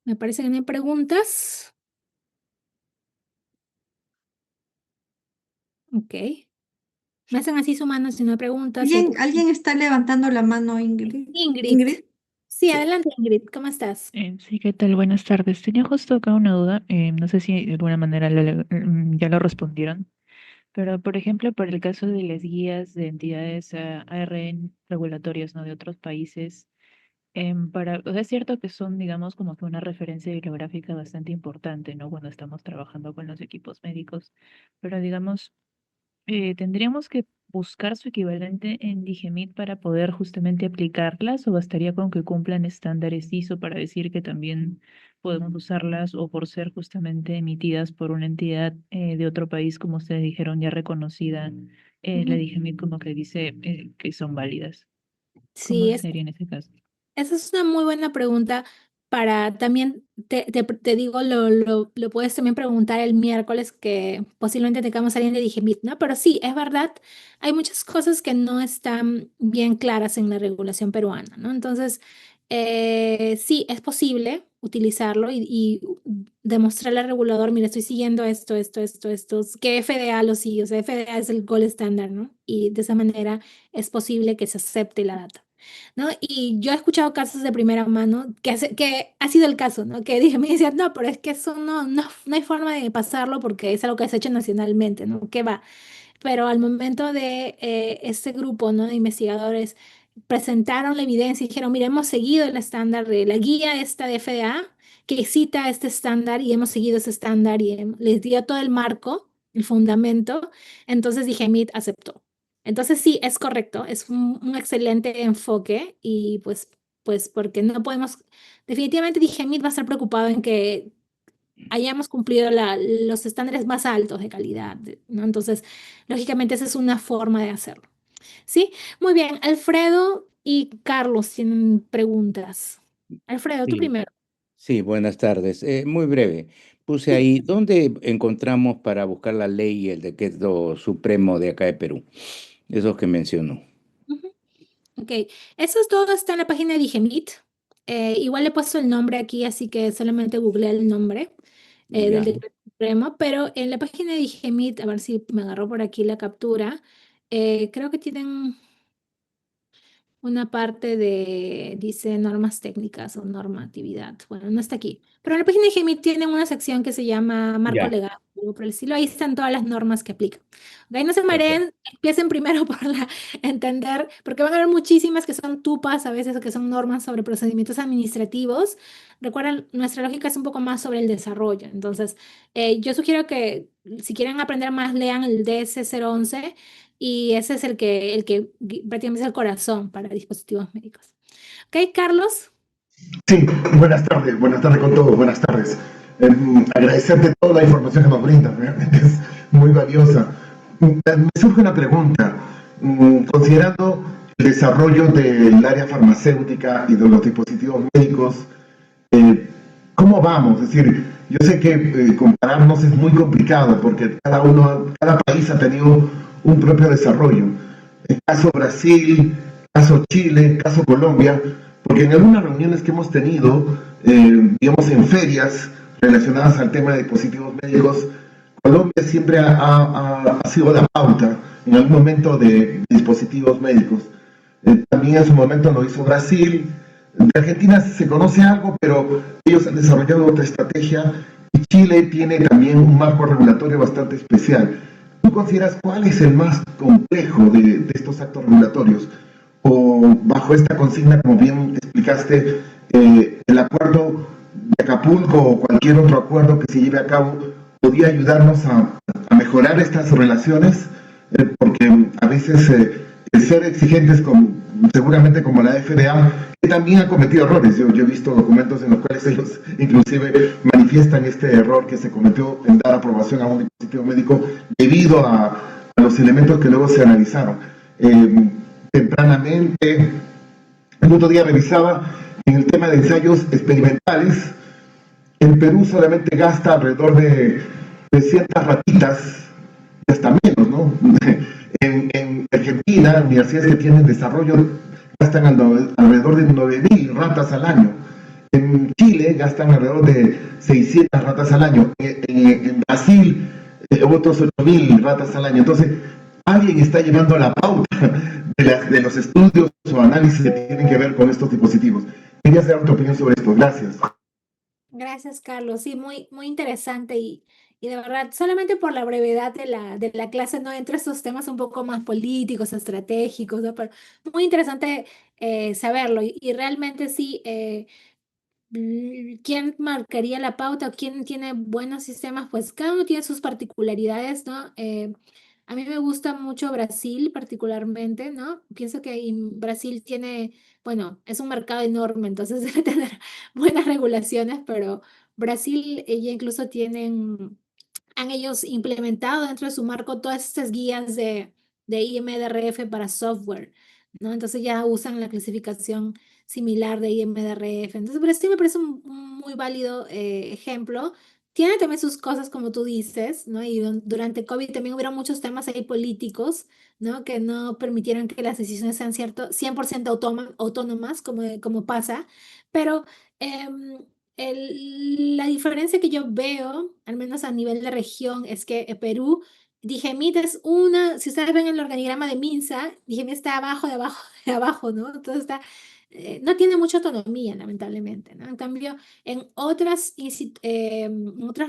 Me parece que no hay preguntas. Ok. Me hacen así su mano si no hay preguntas. Alguien está levantando la mano, Ingrid. Ingrid. Ingrid, Sí, sí. adelante, Ingrid. ¿Cómo estás? Sí, ¿qué tal? Buenas tardes. Tenía justo acá una duda. No sé si de alguna manera ya lo respondieron, pero por ejemplo, para el caso de las guías de entidades ARN regulatorias, ¿no? De otros países, o sea, es cierto que son, digamos, como que una referencia bibliográfica bastante importante, ¿no? Cuando estamos trabajando con los equipos médicos, pero digamos, ¿tendríamos que buscar su equivalente en Digemit para poder justamente aplicarlas o bastaría con que cumplan estándares ISO para decir que también podemos usarlas o por ser justamente emitidas por una entidad de otro país, como ustedes dijeron, ya reconocida, la Ujú. Digemit como que dice que son válidas? Sí, ¿Cómo sería en ese caso? esa es una muy buena pregunta para también, te digo, lo puedes también preguntar el miércoles que posiblemente tengamos a alguien de Digemit, ¿no? Pero sí, es verdad, hay muchas cosas que no están bien claras en la regulación peruana, ¿no? Entonces, sí, es posible utilizarlo y demostrarle al regulador, mira, estoy siguiendo esto, que FDA lo sigue, o sea, FDA es el gold standard, ¿no? Y de esa manera es posible que se acepte la data, ¿no? Y yo he escuchado casos de primera mano que ha sido el caso, ¿no? Que dije, me decían, no, pero es que eso no hay forma de pasarlo porque es algo que se ha hecho nacionalmente, ¿no? ¿Qué va? Pero al momento de este grupo, ¿no? De investigadores presentaron la evidencia y dijeron, mira, hemos seguido el estándar de la guía esta de FDA que cita este estándar y hemos seguido ese estándar y les dio todo el marco, el fundamento, entonces dije, MIT aceptó. Entonces sí, es correcto, es un excelente enfoque y pues porque no podemos, definitivamente dije, MIT va a estar preocupado en que hayamos cumplido los estándares más altos de calidad, ¿no? Entonces, lógicamente esa es una forma de hacerlo. ¿Sí? Muy bien, Alfredo y Carlos tienen preguntas. Alfredo, tú Sí, primero. sí, buenas tardes. Muy breve. Puse ahí, ¿dónde encontramos para buscar la ley y el decreto supremo de acá de Perú? Esos que mencionó. Ujú. Ok, eso es todo, está en la página de Digemit. Igual le he puesto el nombre aquí, así que solamente googleé el nombre del Ya, decreto supremo, pero en la página de Digemit, a ver si me agarró por aquí la captura, creo que tienen una parte de, dice normas técnicas o normatividad. Bueno, no está aquí. Pero en la página de GEMIT tienen una sección que se llama marco ya, legal, algo por el estilo. Ahí están todas las normas que aplican. Ok, no se perfecto. mareen, empiecen primero por entender, porque van a haber muchísimas que son tupas a veces, o que son normas sobre procedimientos administrativos. Recuerden, nuestra lógica es un poco más sobre el desarrollo. Entonces, yo sugiero que si quieren aprender más, lean el DS 011 y ese es el que prácticamente es el corazón para dispositivos médicos. Ok, Carlos. Sí, buenas tardes con todos, buenas tardes. Agradecerte toda la información que nos brindas, realmente es muy valiosa. Me surge una pregunta, considerando el desarrollo del área farmacéutica y de los dispositivos médicos, ¿cómo vamos? Es decir, yo sé que compararnos es muy complicado porque cada país ha tenido un propio desarrollo. El caso Brasil, caso Chile, caso Colombia, porque en algunas reuniones que hemos tenido, digamos en ferias relacionadas al tema de dispositivos médicos, Colombia siempre ha sido la pauta en algún momento de dispositivos médicos. También en su momento lo hizo Brasil. De Argentina se conoce algo, pero ellos han desarrollado otra estrategia y Chile tiene también un marco regulatorio bastante especial. ¿Tú consideras cuál es el más complejo de estos actos regulatorios? O bajo esta consigna, como bien explicaste, el acuerdo de Acapulco o cualquier otro acuerdo que se lleve a cabo podría ayudarnos a mejorar estas relaciones, porque a veces el ser exigentes seguramente como la FDA, que también ha cometido errores. Yo he visto documentos en los cuales ellos inclusive manifiestan este error que se cometió en dar aprobación a un dispositivo médico debido a los elementos que luego se analizaron. Tempranamente, el otro día revisaba en el tema de ensayos experimentales, el Perú solamente gasta alrededor de 300 ratitas, y hasta menos, ¿no? En Argentina, universidades que tienen desarrollo gastan alrededor de 9.000 ratas al año. En Chile gastan alrededor de 600 ratas al año. En Brasil, otros 8.000 ratas al año. Entonces, alguien está llevando la pauta de los estudios o análisis que tienen que ver con estos dispositivos. Quería saber tu opinión sobre esto. Gracias. Gracias, Carlos. Sí, muy interesante y de verdad, solamente por la brevedad de la clase no entro a estos temas un poco más políticos, estratégicos, ¿no? Pero muy interesante saberlo y realmente sí, ¿quién marcaría la pauta o quién tiene buenos sistemas? Pues cada uno tiene sus particularidades, ¿no? A mí me gusta mucho Brasil particularmente, ¿no? Pienso que Brasil tiene, bueno, es un mercado enorme, entonces debe tener buenas regulaciones, pero Brasil, ella incluso tienen han ellos implementado dentro de su marco todas estas guías de IMDRF para software, ¿no? Entonces ya usan la clasificación similar de IMDRF. Entonces, pero sí me parece un muy válido ejemplo. Tiene también sus cosas, como tú dices, ¿no? Y durante COVID también hubieron muchos temas ahí políticos, ¿no? Que no permitieron que las decisiones sean 100% autónomas, como pasa. Pero em, la diferencia que yo veo, al menos a nivel de región, es que Perú, Digemit es si ustedes ven el organigrama de Minsa, Digemit está abajo, de abajo, de abajo, ¿no? Entonces no tiene mucha autonomía, lamentablemente, ¿no? En cambio, en otras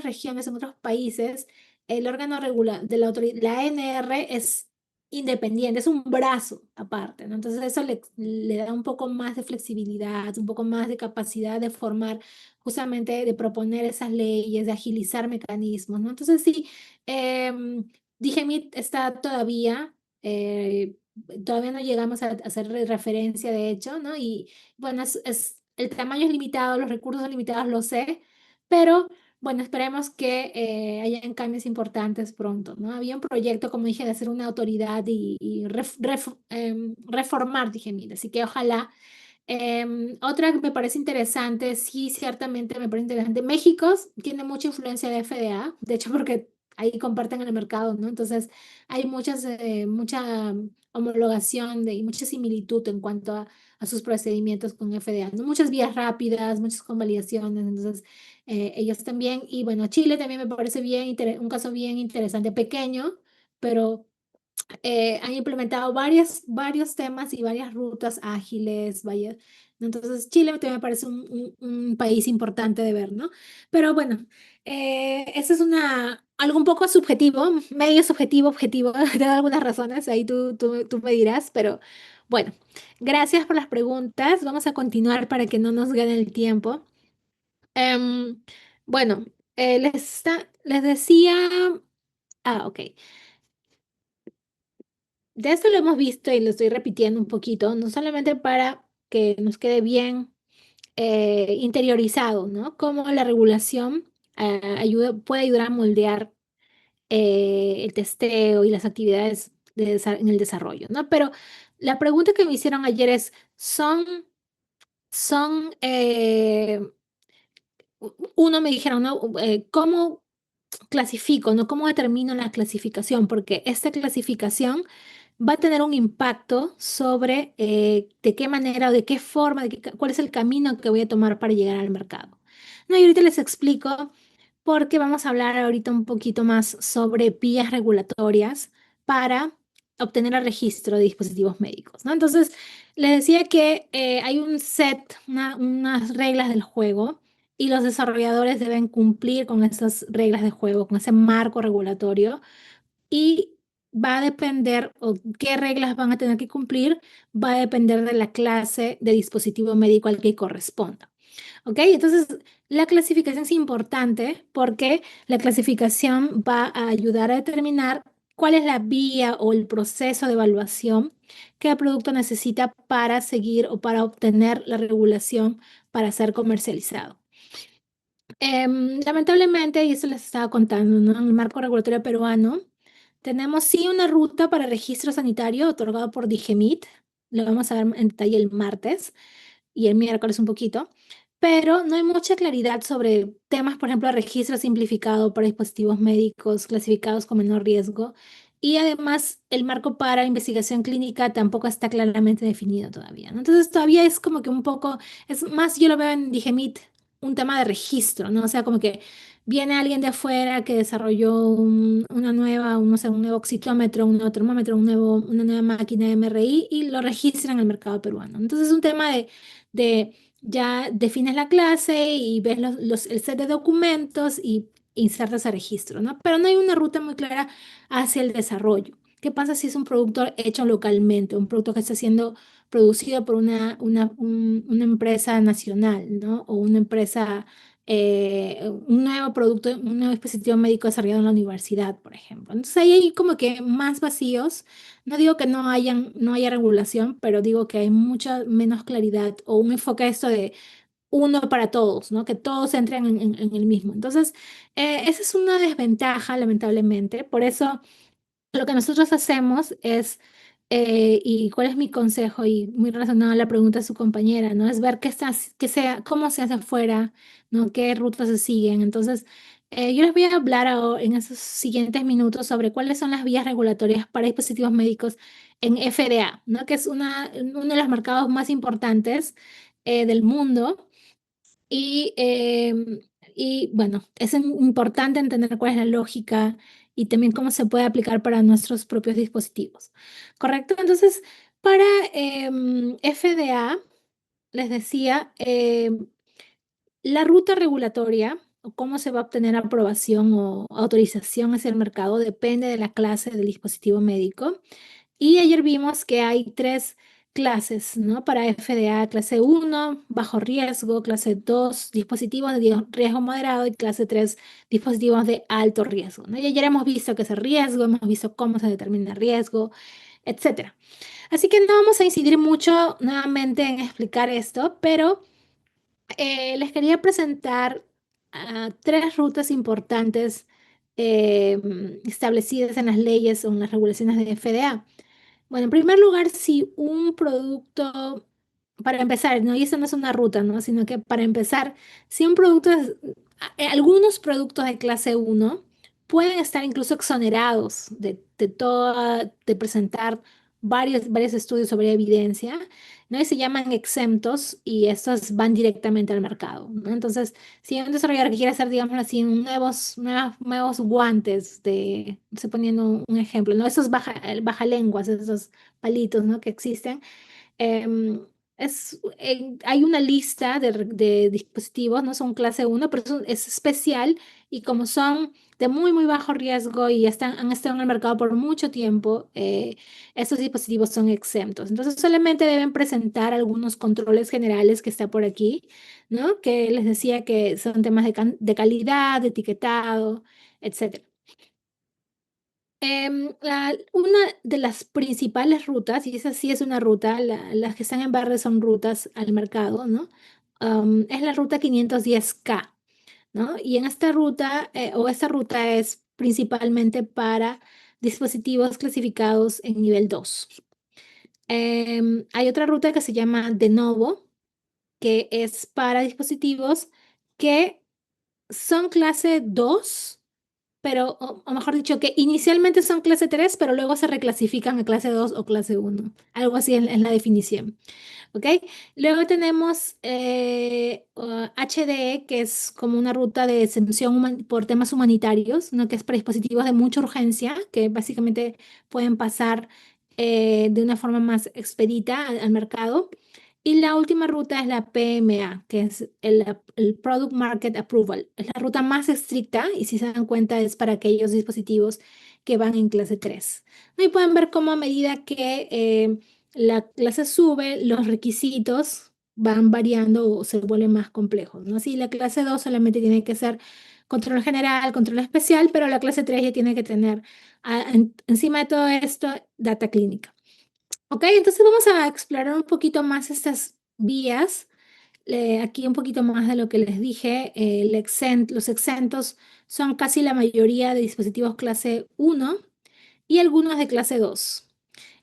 regiones, en otros países, el órgano regular de la autoridad, la ANR independiente, es un brazo aparte, ¿no? Entonces eso le da un poco más de flexibilidad, un poco más de capacidad de formar, justamente de proponer esas leyes, de agilizar mecanismos, ¿no? Entonces sí, DGMIT está eh, todavía no llegamos a hacer referencia, de hecho, ¿no? Y bueno, el tamaño es limitado, los recursos son limitados, lo sé, pero bueno, esperemos que hayan cambios importantes pronto, ¿no? Había un proyecto, como dije, de hacer una autoridad y reformar, dije, mira, así que ojalá. Otra que me parece interesante, sí, ciertamente me parece interesante. México tiene mucha influencia de FDA, de hecho, porque ahí comparten el mercado, ¿no? Entonces, hay mucha homologación y mucha similitud en cuanto a sus procedimientos con FDA, ¿no? Muchas vías rápidas, muchas convalidaciones, entonces ellos también. Y bueno, Chile también me parece un caso bien interesante, pequeño, pero han implementado varios temas y varias rutas ágiles, vaya. Entonces, Chile también me parece un país importante de ver, ¿no? Pero bueno, eso es algo un poco subjetivo, medio subjetivo, objetivo, de algunas razones, ahí tú me dirás, pero bueno, gracias por las preguntas. Vamos a continuar para que no nos gane el tiempo. Em, bueno, les decía, ok. De esto lo hemos visto y lo estoy repitiendo un poquito, no solamente para que nos quede bien interiorizado, ¿no? Cómo la regulación puede ayudar a moldear el testeo y las actividades en el desarrollo, ¿no? Pero la pregunta que me hicieron ayer es, son, uno me dijeron, ¿no? ¿Cómo clasifico, ¿no? ¿Cómo determino la clasificación? Porque esta clasificación va a tener un impacto sobre de qué manera o de qué forma, cuál es el camino que voy a tomar para llegar al mercado. No, y ahorita les explico porque vamos a hablar ahorita un poquito más sobre vías regulatorias para obtener el registro de dispositivos médicos, ¿no? Entonces, les decía que hay un set, unas reglas del juego y los desarrolladores deben cumplir con esas reglas de juego, con ese marco regulatorio y va a depender, o qué reglas van a tener que cumplir, va a depender de la clase de dispositivo médico al que corresponda. ¿Ok? Entonces, la clasificación es importante porque la clasificación va a ayudar a determinar cuál es la vía o el proceso de evaluación que el producto necesita para seguir o para obtener la regulación para ser comercializado. Lamentablemente, y eso les estaba contando, ¿no? En el marco regulatorio peruano, tenemos sí una ruta para registro sanitario otorgado por DIGEMIT. Lo vamos a ver en detalle el martes y el miércoles un poquito, pero no hay mucha claridad sobre temas, por ejemplo, registro simplificado para dispositivos médicos clasificados con menor riesgo. Y además, el marco para investigación clínica tampoco está claramente definido todavía, ¿no? Entonces, todavía es como que un poco, es más, yo lo veo en DIGEMIT, un tema de registro, ¿no? O sea, como que viene alguien de afuera que desarrolló una nueva, no sé, un nuevo oxitómetro, un nuevo termómetro, una nueva máquina de MRI y lo registra en el mercado peruano. Entonces, es un tema de ya defines la clase y ves el set de documentos y insertas a registro, ¿no? Pero no hay una ruta muy clara hacia el desarrollo. ¿Qué pasa si es un producto hecho localmente, un producto que está siendo producido por una empresa nacional, ¿no? O una empresa, un nuevo producto, un nuevo dispositivo médico desarrollado en la universidad, por ejemplo. Entonces ahí hay como que más vacíos. No digo que no haya regulación, pero digo que hay mucha menos claridad o un enfoque a esto de uno para todos, ¿no? Que todos entren en el mismo. Entonces, esa es una desventaja, lamentablemente. Por eso, lo que nosotros hacemos es, y cuál es mi consejo, y muy relacionado a la pregunta de su compañera, ¿no? Es ver cómo se hace afuera, ¿no? Qué rutas se siguen. Entonces, yo les voy a hablar en esos siguientes minutos sobre cuáles son las vías regulatorias para dispositivos médicos en FDA, ¿no? Que es uno de los mercados más importantes del mundo. Y bueno, es importante entender cuál es la lógica y también cómo se puede aplicar para nuestros propios dispositivos. ¿Correcto? Entonces, para FDA, les decía, la ruta regulatoria o cómo se va a obtener aprobación o autorización hacia el mercado depende de la clase del dispositivo médico. Y ayer vimos que hay tres clases, ¿no? Para FDA, clase 1, bajo riesgo, clase 2, dispositivos de riesgo moderado y clase 3, dispositivos de alto riesgo, ¿no? Y ayer hemos visto qué es el riesgo, hemos visto cómo se determina el riesgo, etcétera. Así que no vamos a incidir mucho nuevamente en explicar esto, pero les quería presentar tres rutas importantes establecidas en las leyes o en las regulaciones de FDA. Bueno, en primer lugar, si un producto, para empezar, ¿no? Y eso no es una ruta, ¿no? Sino que para empezar, si un producto algunos productos de clase 1 pueden estar incluso exonerados de presentar varios estudios sobre evidencia, ¿no? Y se llaman exentos y estos van directamente al mercado, ¿no? Entonces, si hay un desarrollador que quiere hacer, digamos así, nuevos guantes estoy poniendo un ejemplo, ¿no? Esos baja lenguas, esos palitos, ¿no? Que existen. Em, hay una lista de dispositivos, no son clase 1, pero es especial y como son de muy, muy bajo riesgo y han estado en el mercado por mucho tiempo, estos dispositivos son exentos. Entonces solamente deben presentar algunos controles generales que está por aquí, ¿no? Que les decía que son temas de calidad, de etiquetado, etcétera. Una de las principales rutas, y esa sí es una ruta, las que están en verde son rutas al mercado, ¿no? Es la ruta 510K, ¿no? Y en esta ruta, esta ruta es principalmente para dispositivos clasificados en nivel 2. Hay otra ruta que se llama de novo, que es para dispositivos que son clase 2 pero, o mejor dicho, que inicialmente son clase 3 pero luego se reclasifican a clase 2 o clase 1. Algo así en la definición. ¿Ok? Luego tenemos HDE, que es como una ruta de exención por temas humanitarios, ¿no? Que es para dispositivos de mucha urgencia, que básicamente pueden pasar de una forma más expedita al mercado. Y la última ruta es la PMA, que es el Product Market Approval. Es la ruta más estricta y si se dan cuenta es para aquellos dispositivos que van en clase 3. Y pueden ver cómo a medida que la clase sube, los requisitos van variando o se vuelven más complejos, ¿no? Así la clase 2 solamente tiene que ser control general, control especial, pero la clase 3 ya tiene que tener encima de todo esto data clínica. Ok, entonces vamos a explorar un poquito más estas vías. Aquí un poquito más de lo que les dije. Los exentos son casi la mayoría de dispositivos clase 1 y algunos de clase 2.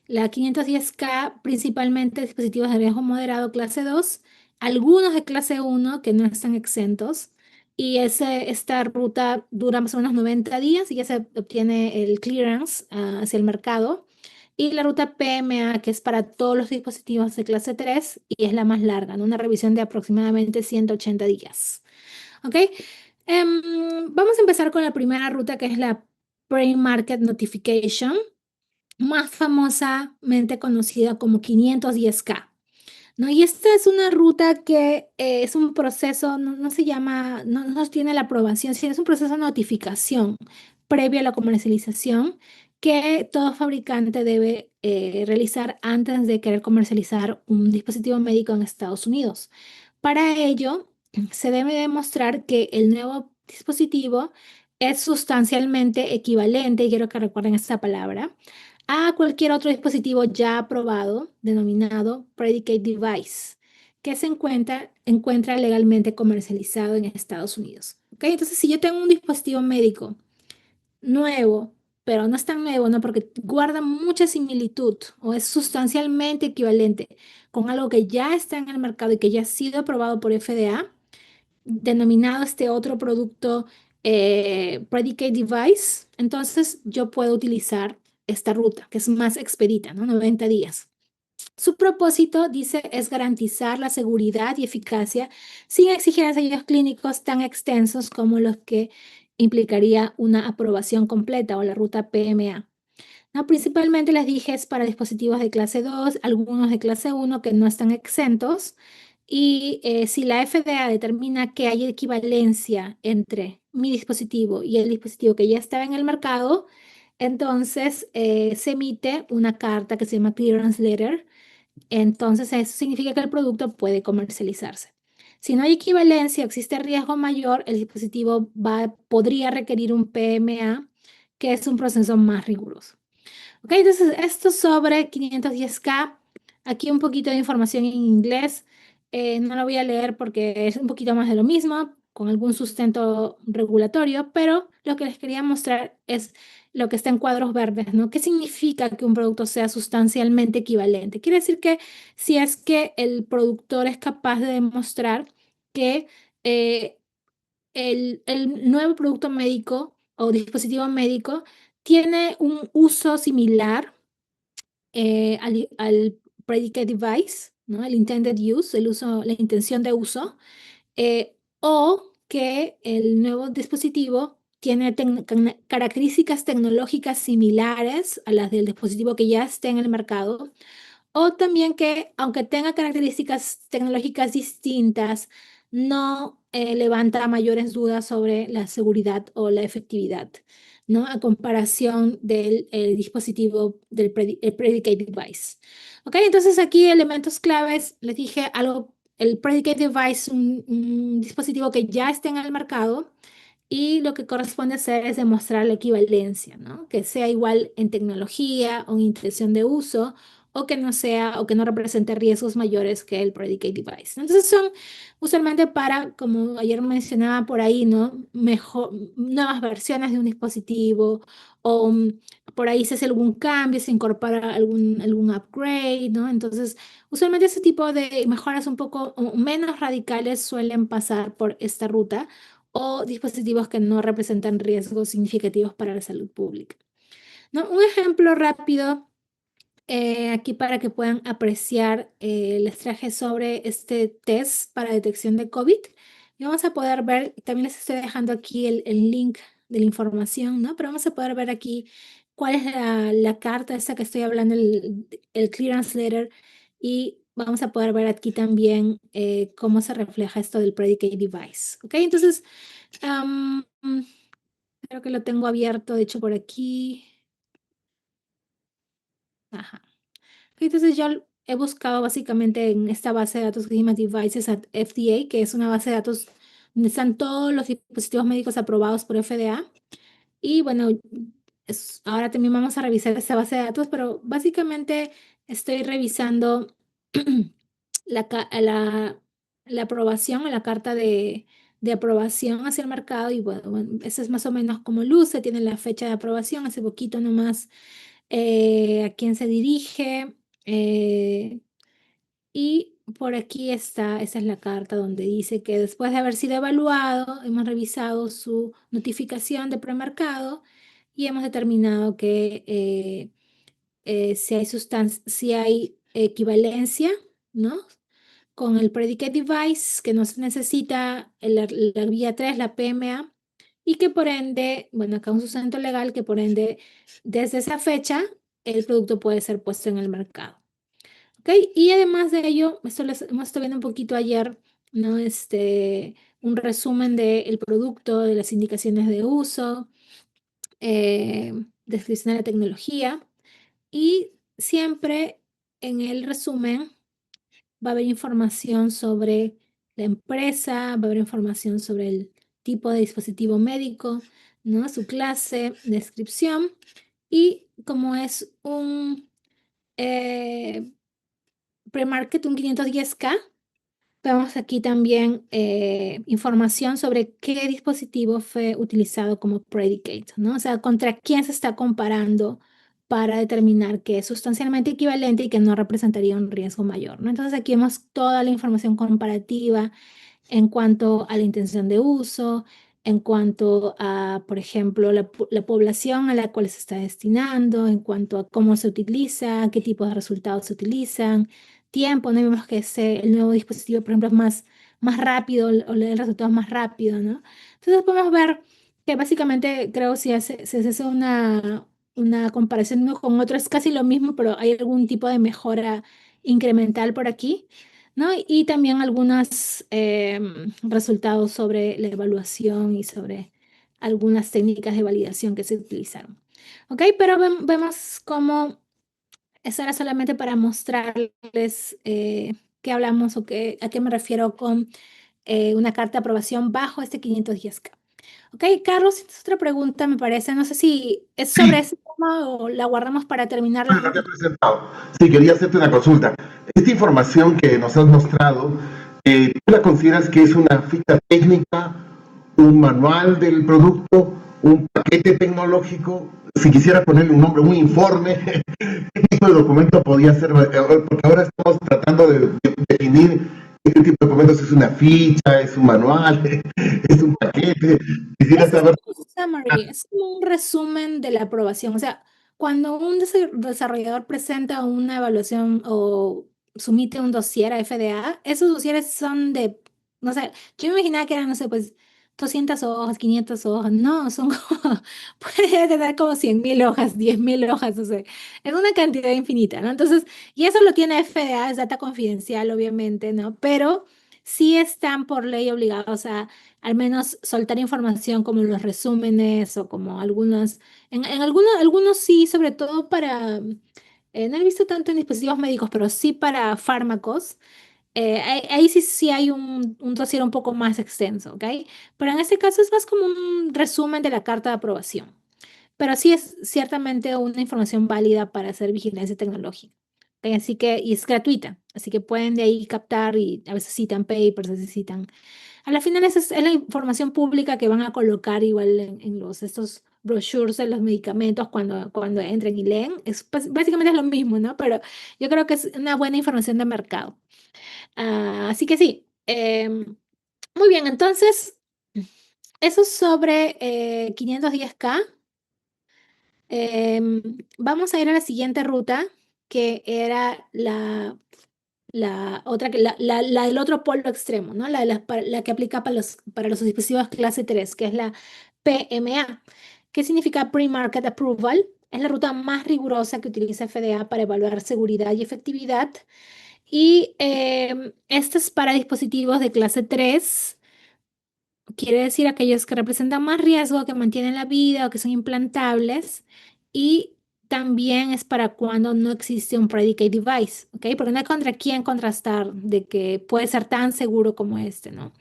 La 510K principalmente dispositivos de riesgo moderado clase 2, algunos de clase 1 que no están exentos. Y esta ruta dura más o menos 90 días y ya se obtiene el clearance hacia el mercado. Y la ruta PMA, que es para todos los dispositivos de clase 3 y es la más larga, ¿no? Una revisión de aproximadamente 180 días. ¿Ok? Vamos a empezar con la primera ruta, que es la Pre-Market Notification, más famosamente conocida como 510K. ¿No? Y esta es una ruta que es un proceso, no se llama, no tiene la aprobación, sino es un proceso de notificación previo a la comercialización que todo fabricante debe realizar antes de querer comercializar un dispositivo médico en Estados Unidos. Para ello, se debe demostrar que el nuevo dispositivo es sustancialmente equivalente, y quiero que recuerden esta palabra, a cualquier otro dispositivo ya aprobado, denominado Predicate Device, que encuentra legalmente comercializado en Estados Unidos. ¿Ok? Entonces, si yo tengo un dispositivo médico nuevo, pero no es tan nuevo, ¿no? Porque guarda mucha similitud o es sustancialmente equivalente con algo que ya está en el mercado y que ya ha sido aprobado por FDA, denominado este otro producto Predicate Device, entonces yo puedo utilizar esta ruta, que es más expedita, ¿no? 90 días. Su propósito, dice, es garantizar la seguridad y eficacia sin exigir ensayos clínicos tan extensos como los que implicaría una aprobación completa o la ruta PMA. No, principalmente les dije es para dispositivos de clase 2, algunos de clase 1 que no están exentos. Y si la FDA determina que hay equivalencia entre mi dispositivo y el dispositivo que ya estaba en el mercado, entonces se emite una carta que se llama clearance letter. Entonces eso significa que el producto puede comercializarse. Si no hay equivalencia, existe riesgo mayor, el dispositivo podría requerir un PMA, que es un proceso más riguroso. Ok, entonces esto sobre 510K. Aquí un poquito de información en inglés. No lo voy a leer porque es un poquito más de lo mismo, con algún sustento regulatorio, pero lo que les quería mostrar es lo que está en cuadros verdes, ¿no? ¿Qué significa que un producto sea sustancialmente equivalente? Quiere decir que si es que el productor es capaz de demostrar que eh, el nuevo producto médico o dispositivo médico tiene un uso similar al predicate device, ¿no? El intended use, el uso, la intención de uso, o que el nuevo dispositivo tiene características tecnológicas similares a las del dispositivo que ya esté en el mercado, o también que, aunque tenga características tecnológicas distintas, no levanta mayores dudas sobre la seguridad o la efectividad, ¿no? A comparación del dispositivo del el predicate device. ¿Ok? Entonces aquí elementos claves, les dije algo, el predicate device, un dispositivo que ya está en el mercado. Y lo que corresponde hacer es demostrar la equivalencia, ¿no? Que sea igual en tecnología o en intención de uso, o que no sea o que no represente riesgos mayores que el predicate device. Entonces son usualmente para, como ayer mencionaba por ahí, ¿no? Mejor, nuevas versiones de un dispositivo o por ahí se hace algún cambio, se incorpora algún upgrade, ¿no? Entonces, usualmente ese tipo de mejoras un poco menos radicales suelen pasar por esta ruta o dispositivos que no representan riesgos significativos para la salud pública, ¿no? Un ejemplo rápido aquí para que puedan apreciar, les traje sobre este test para detección de COVID. Y vamos a poder ver, también les estoy dejando aquí el link de la información, ¿no? Pero vamos a poder ver aquí cuál es la carta esta que estoy hablando, el clearance letter. Y vamos a poder ver aquí también cómo se refleja esto del predicate device. ¿Ok? Entonces, am, creo que lo tengo abierto, de hecho, por aquí. Ajá. Entonces yo he buscado básicamente en esta base de datos que se llama Devices at FDA, que es una base de datos donde están todos los dispositivos médicos aprobados por FDA. Y bueno, ahora también vamos a revisar esta base de datos, pero básicamente estoy revisando la aprobación, la carta de aprobación hacia el mercado. Y bueno, eso es más o menos como luce, tiene la fecha de aprobación, hace poquito nomás a quién se dirige. eh, y por aquí está, esa es la carta donde dice que después de haber sido evaluado, hemos revisado su notificación de premercado y hemos determinado que si hay equivalencia, ¿no? Con el predicate device, que no se necesita la vía 3, la PMA, y que por ende, bueno, acá un sustento legal que por ende, desde esa fecha, el producto puede ser puesto en el mercado. ¿Ok? Y además de ello, esto les hemos estado viendo un poquito ayer, ¿no? Un resumen del producto, de las indicaciones de uso, eh, descripción de la tecnología, y siempre en el resumen va a haber información sobre la empresa, va a haber información sobre el tipo de dispositivo médico, ¿no? Su clase, descripción, y como es un pre-market, un 510K, vemos aquí también información sobre qué dispositivo fue utilizado como predicate, ¿no? O sea, contra quién se está comparando para determinar que es sustancialmente equivalente y que no representaría un riesgo mayor, ¿no? Entonces aquí vemos toda la información comparativa en cuanto a la intención de uso, en cuanto a, por ejemplo, la población a la cual se está destinando, en cuanto a cómo se utiliza, qué tipos de resultados se utilizan, tiempo, no vemos que el nuevo dispositivo, por ejemplo, es más rápido o le da el resultado más rápido, ¿no? Entonces podemos ver que básicamente creo si se hace una comparación uno con otro, es casi lo mismo, pero hay algún tipo de mejora incremental por aquí, ¿no? Y también algunos resultados sobre la evaluación y sobre algunas técnicas de validación que se utilizaron. ¿Ok? Pero vemos cómo eso era solamente para mostrarles qué hablamos o a qué me refiero con una carta de aprobación bajo este 510K. Ok, Carlos, esta es otra pregunta, me parece. No sé si es sobre Sí, ese tema o la guardamos para terminar lo que he presentado. Sí, quería hacerte una consulta. Esta información que nos has mostrado, ¿tú la consideras que es una ficha técnica, un manual del producto, un paquete tecnológico? Si quisiera ponerle un nombre, un informe, ¿qué tipo de documento podía ser? Porque ahora estamos tratando de definir qué tipo de documentos es una ficha, es un manual, es un paquete. Quisiera Ese es saber. un summary, es como un resumen de la aprobación. O sea, cuando un desarrollador presenta una evaluación o somete un dossier a FDA, esos dossieres son de, no sé, yo me imaginaba que eran, no sé, pues 200 hojas, 500 hojas. No, son como, puede tener como 100.000 hojas, 10.000 hojas, o sea, es una cantidad infinita, ¿no? Entonces, y eso lo tiene FDA, es data confidencial, obviamente, ¿no? Pero sí están por ley obligados a al menos soltar información como los resúmenes o como algunos, en algunos sí, sobre todo para, no he visto tanto en dispositivos médicos, pero sí para fármacos, ahí sí hay un dossier un poco más extenso, ¿ok? Pero en este caso es más como un resumen de la carta de aprobación, pero sí es ciertamente una información válida para hacer vigilancia tecnológica. ¿Ok? Así que, y es gratuita, así que pueden de ahí captar y a veces citan papers, a veces citan a la final esa es la información pública que van a colocar igual en estos brochures de los medicamentos cuando entren y leen. Básicamente es lo mismo, ¿no? Pero yo creo que es una buena información de mercado. Así que sí. Muy bien, entonces, eso sobre 510K. Vamos a ir a la siguiente ruta, que era la otra, la del otro polo extremo, ¿no? La que aplica para los dispositivos clase 3, que es la PMA. ¿Qué significa Pre-Market Approval? Es la ruta más rigurosa que utiliza FDA para evaluar seguridad y efectividad. Y esta es para dispositivos de clase 3. Quiere decir aquellos que representan más riesgo, que mantienen la vida o que son implantables. Y también es para cuando no existe un predicate device, ¿ok? Porque no hay contra quién contrastar de que puede ser tan seguro como este, ¿no?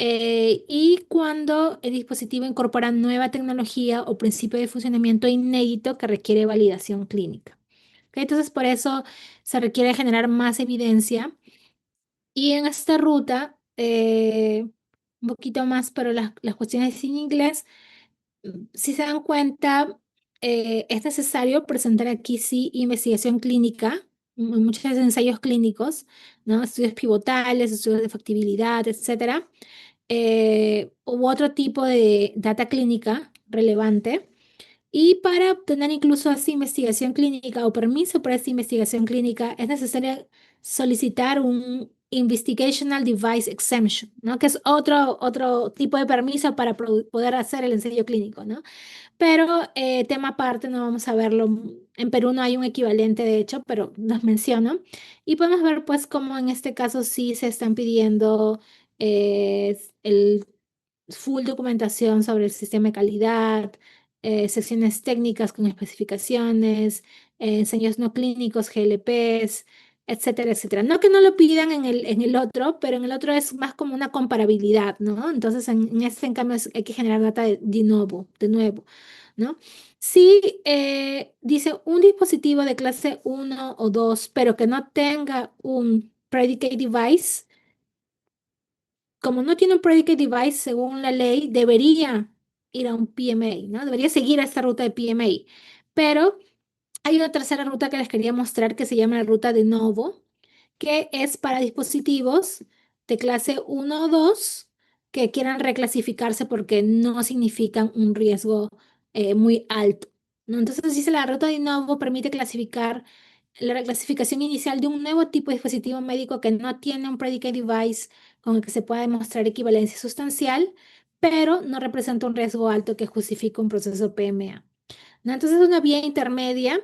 Y cuando el dispositivo incorpora nueva tecnología o principio de funcionamiento inédito que requiere validación clínica. ¿Ok? Entonces, por eso se requiere generar más evidencia. Y en esta ruta, un poquito más, pero las cuestiones en inglés, si se dan cuenta, es necesario presentar aquí sí investigación clínica, muchos ensayos clínicos, ¿no? Estudios pivotales, estudios de factibilidad, etcétera, u otro tipo de data clínica relevante. Y para obtener incluso esta investigación clínica o permiso para esta investigación clínica, es necesario solicitar un Investigational Device Exemption, ¿no? Que es otro tipo de permiso para poder hacer el ensayo clínico, ¿no? Pero tema aparte, no vamos a verlo. En Perú no hay un equivalente, de hecho, pero los menciono. Y podemos ver, pues, cómo en este caso sí se están pidiendo el full documentación sobre el sistema de calidad, secciones técnicas con especificaciones, ensayos no clínicos, GLPs, etcétera, etcétera. No que no lo pidan en el otro, pero en el otro es más como una comparabilidad, ¿no? Entonces, en este, en cambio, hay que generar data de nuevo, ¿no? Si dice un dispositivo de clase 1 o 2, pero que no tenga un predicate device, como no tiene un predicate device, según la ley, debería ir a un PMA, ¿no? Debería seguir a esta ruta de PMA. Pero hay una tercera ruta que les quería mostrar que se llama la ruta de Novo, que es para dispositivos de clase 1 o 2 que quieran reclasificarse porque no significan un riesgo muy alto, ¿no? Entonces, dice la ruta de Novo permite clasificar la reclasificación inicial de un nuevo tipo de dispositivo médico que no tiene un predicate device con el que se pueda demostrar equivalencia sustancial, pero no representa un riesgo alto que justifique un proceso PMA, ¿no? Entonces es una vía intermedia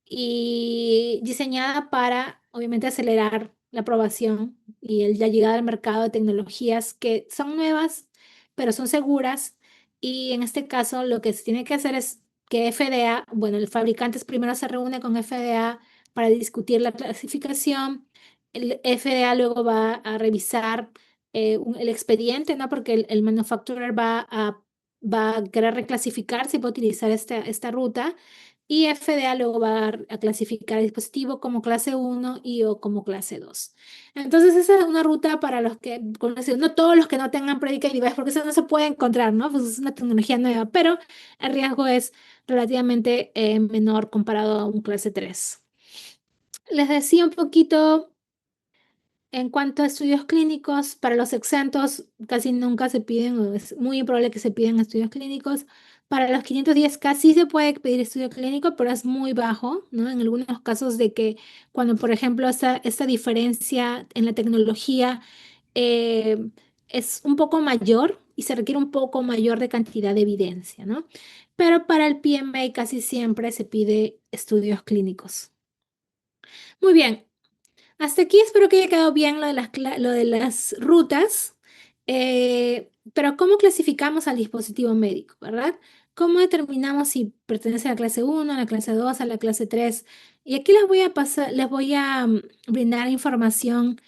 y diseñada para, obviamente, acelerar la aprobación y la llegada al mercado de tecnologías que son nuevas, pero son seguras. Y en este caso, lo que se tiene que hacer es que FDA, bueno, el fabricante primero se reúne con FDA para discutir la clasificación. El FDA luego va a revisar el expediente, ¿no? Porque el manufacturer va a querer reclasificar si va a utilizar esta ruta. Y FDA luego va a clasificar el dispositivo como clase 1 y o como clase 2. Entonces, esa es una ruta para los que, no todos los que no tengan predicate device, porque eso no se puede encontrar, ¿no? Pues es una tecnología nueva, pero el riesgo es relativamente menor comparado a un clase 3. Les decía un poquito en cuanto a estudios clínicos, para los exentos casi nunca se piden, o es muy improbable que se pidan estudios clínicos. Para los 510K sí se puede pedir estudio clínico, pero es muy bajo, ¿no? En algunos casos de que cuando, por ejemplo, esta diferencia en la tecnología eh, es un poco mayor y se requiere un poco mayor de cantidad de evidencia, ¿no? Pero para el PMA casi siempre se pide estudios clínicos. Muy bien, hasta aquí espero que haya quedado bien lo de las rutas, pero ¿cómo clasificamos al dispositivo médico, verdad? ¿Cómo determinamos si pertenece a la clase 1, a la clase 2, a la clase 3? Y aquí les voy a brindar información.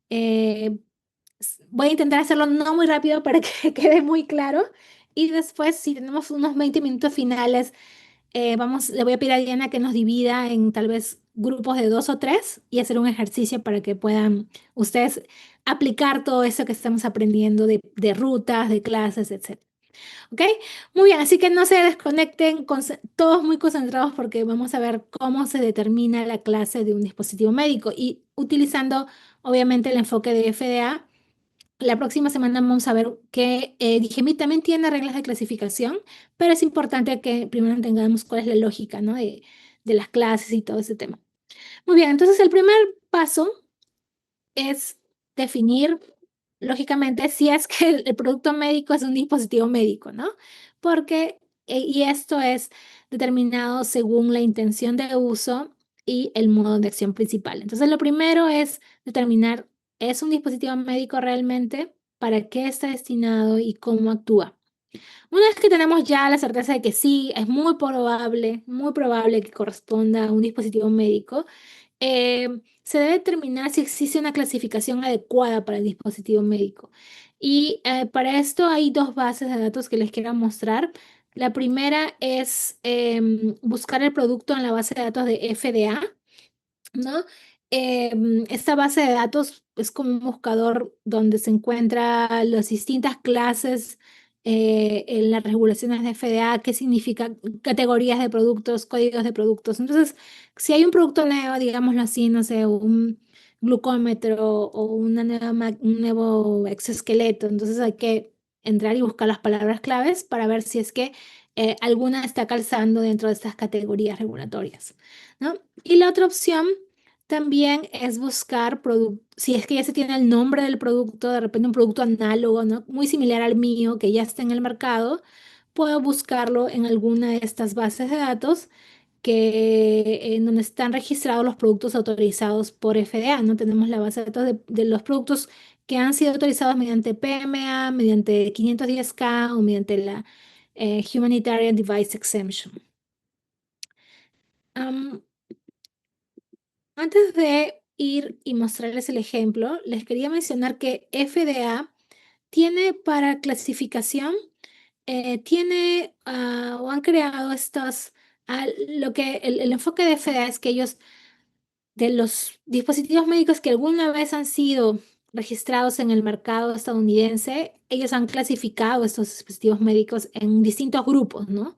Voy a intentar hacerlo no muy rápido para que quede muy claro. Y después, si tenemos unos 20 minutos finales, le voy a pedir a Diana que nos divida en tal vez grupos de 2 o 3 y hacer un ejercicio para que puedan ustedes aplicar todo eso que estamos aprendiendo de rutas, de clases, etc. ¿Ok? Muy bien, así que no se desconecten, todos muy concentrados porque vamos a ver cómo se determina la clase de un dispositivo médico y utilizando obviamente el enfoque de FDA. La próxima semana vamos a ver que Digemit también tiene reglas de clasificación, pero es importante que primero entendamos cuál es la lógica, ¿no? de las clases y todo ese tema. Muy bien, entonces el primer paso es definir, lógicamente, si es que el producto médico es un dispositivo médico, ¿no? Porque, y esto es determinado según la intención de uso y el modo de acción principal. Entonces, lo primero es determinar, ¿es un dispositivo médico realmente? ¿Para qué está destinado y cómo actúa? Una vez que tenemos ya la certeza de que sí, es muy probable que corresponda a un dispositivo médico, se debe determinar si existe una clasificación adecuada para el dispositivo médico. Y para esto hay 2 bases de datos que les quiero mostrar. La primera es buscar el producto en la base de datos de FDA, ¿no? Esta base de datos es como un buscador donde se encuentran las distintas clases en las regulaciones de FDA, qué significa categorías de productos, códigos de productos. Entonces, si hay un producto nuevo, digámoslo así, no sé, un glucómetro o un nuevo exoesqueleto, entonces hay que entrar y buscar las palabras claves para ver si es que alguna está calzando dentro de estas categorías regulatorias, ¿no? Y la otra opción también es buscar si es que ya se tiene el nombre del producto, de repente un producto análogo, ¿no? Muy similar al mío, que ya está en el mercado, puedo buscarlo en alguna de estas bases de datos en donde están registrados los productos autorizados por FDA, ¿no? Tenemos la base de datos de los productos que han sido autorizados mediante PMA, mediante 510K o mediante la Humanitarian Device Exemption. Antes de ir y mostrarles el ejemplo, les quería mencionar que FDA tiene para clasificación, o han creado lo que el enfoque de FDA es que ellos, de los dispositivos médicos que alguna vez han sido registrados en el mercado estadounidense, ellos han clasificado estos dispositivos médicos en distintos grupos, ¿no?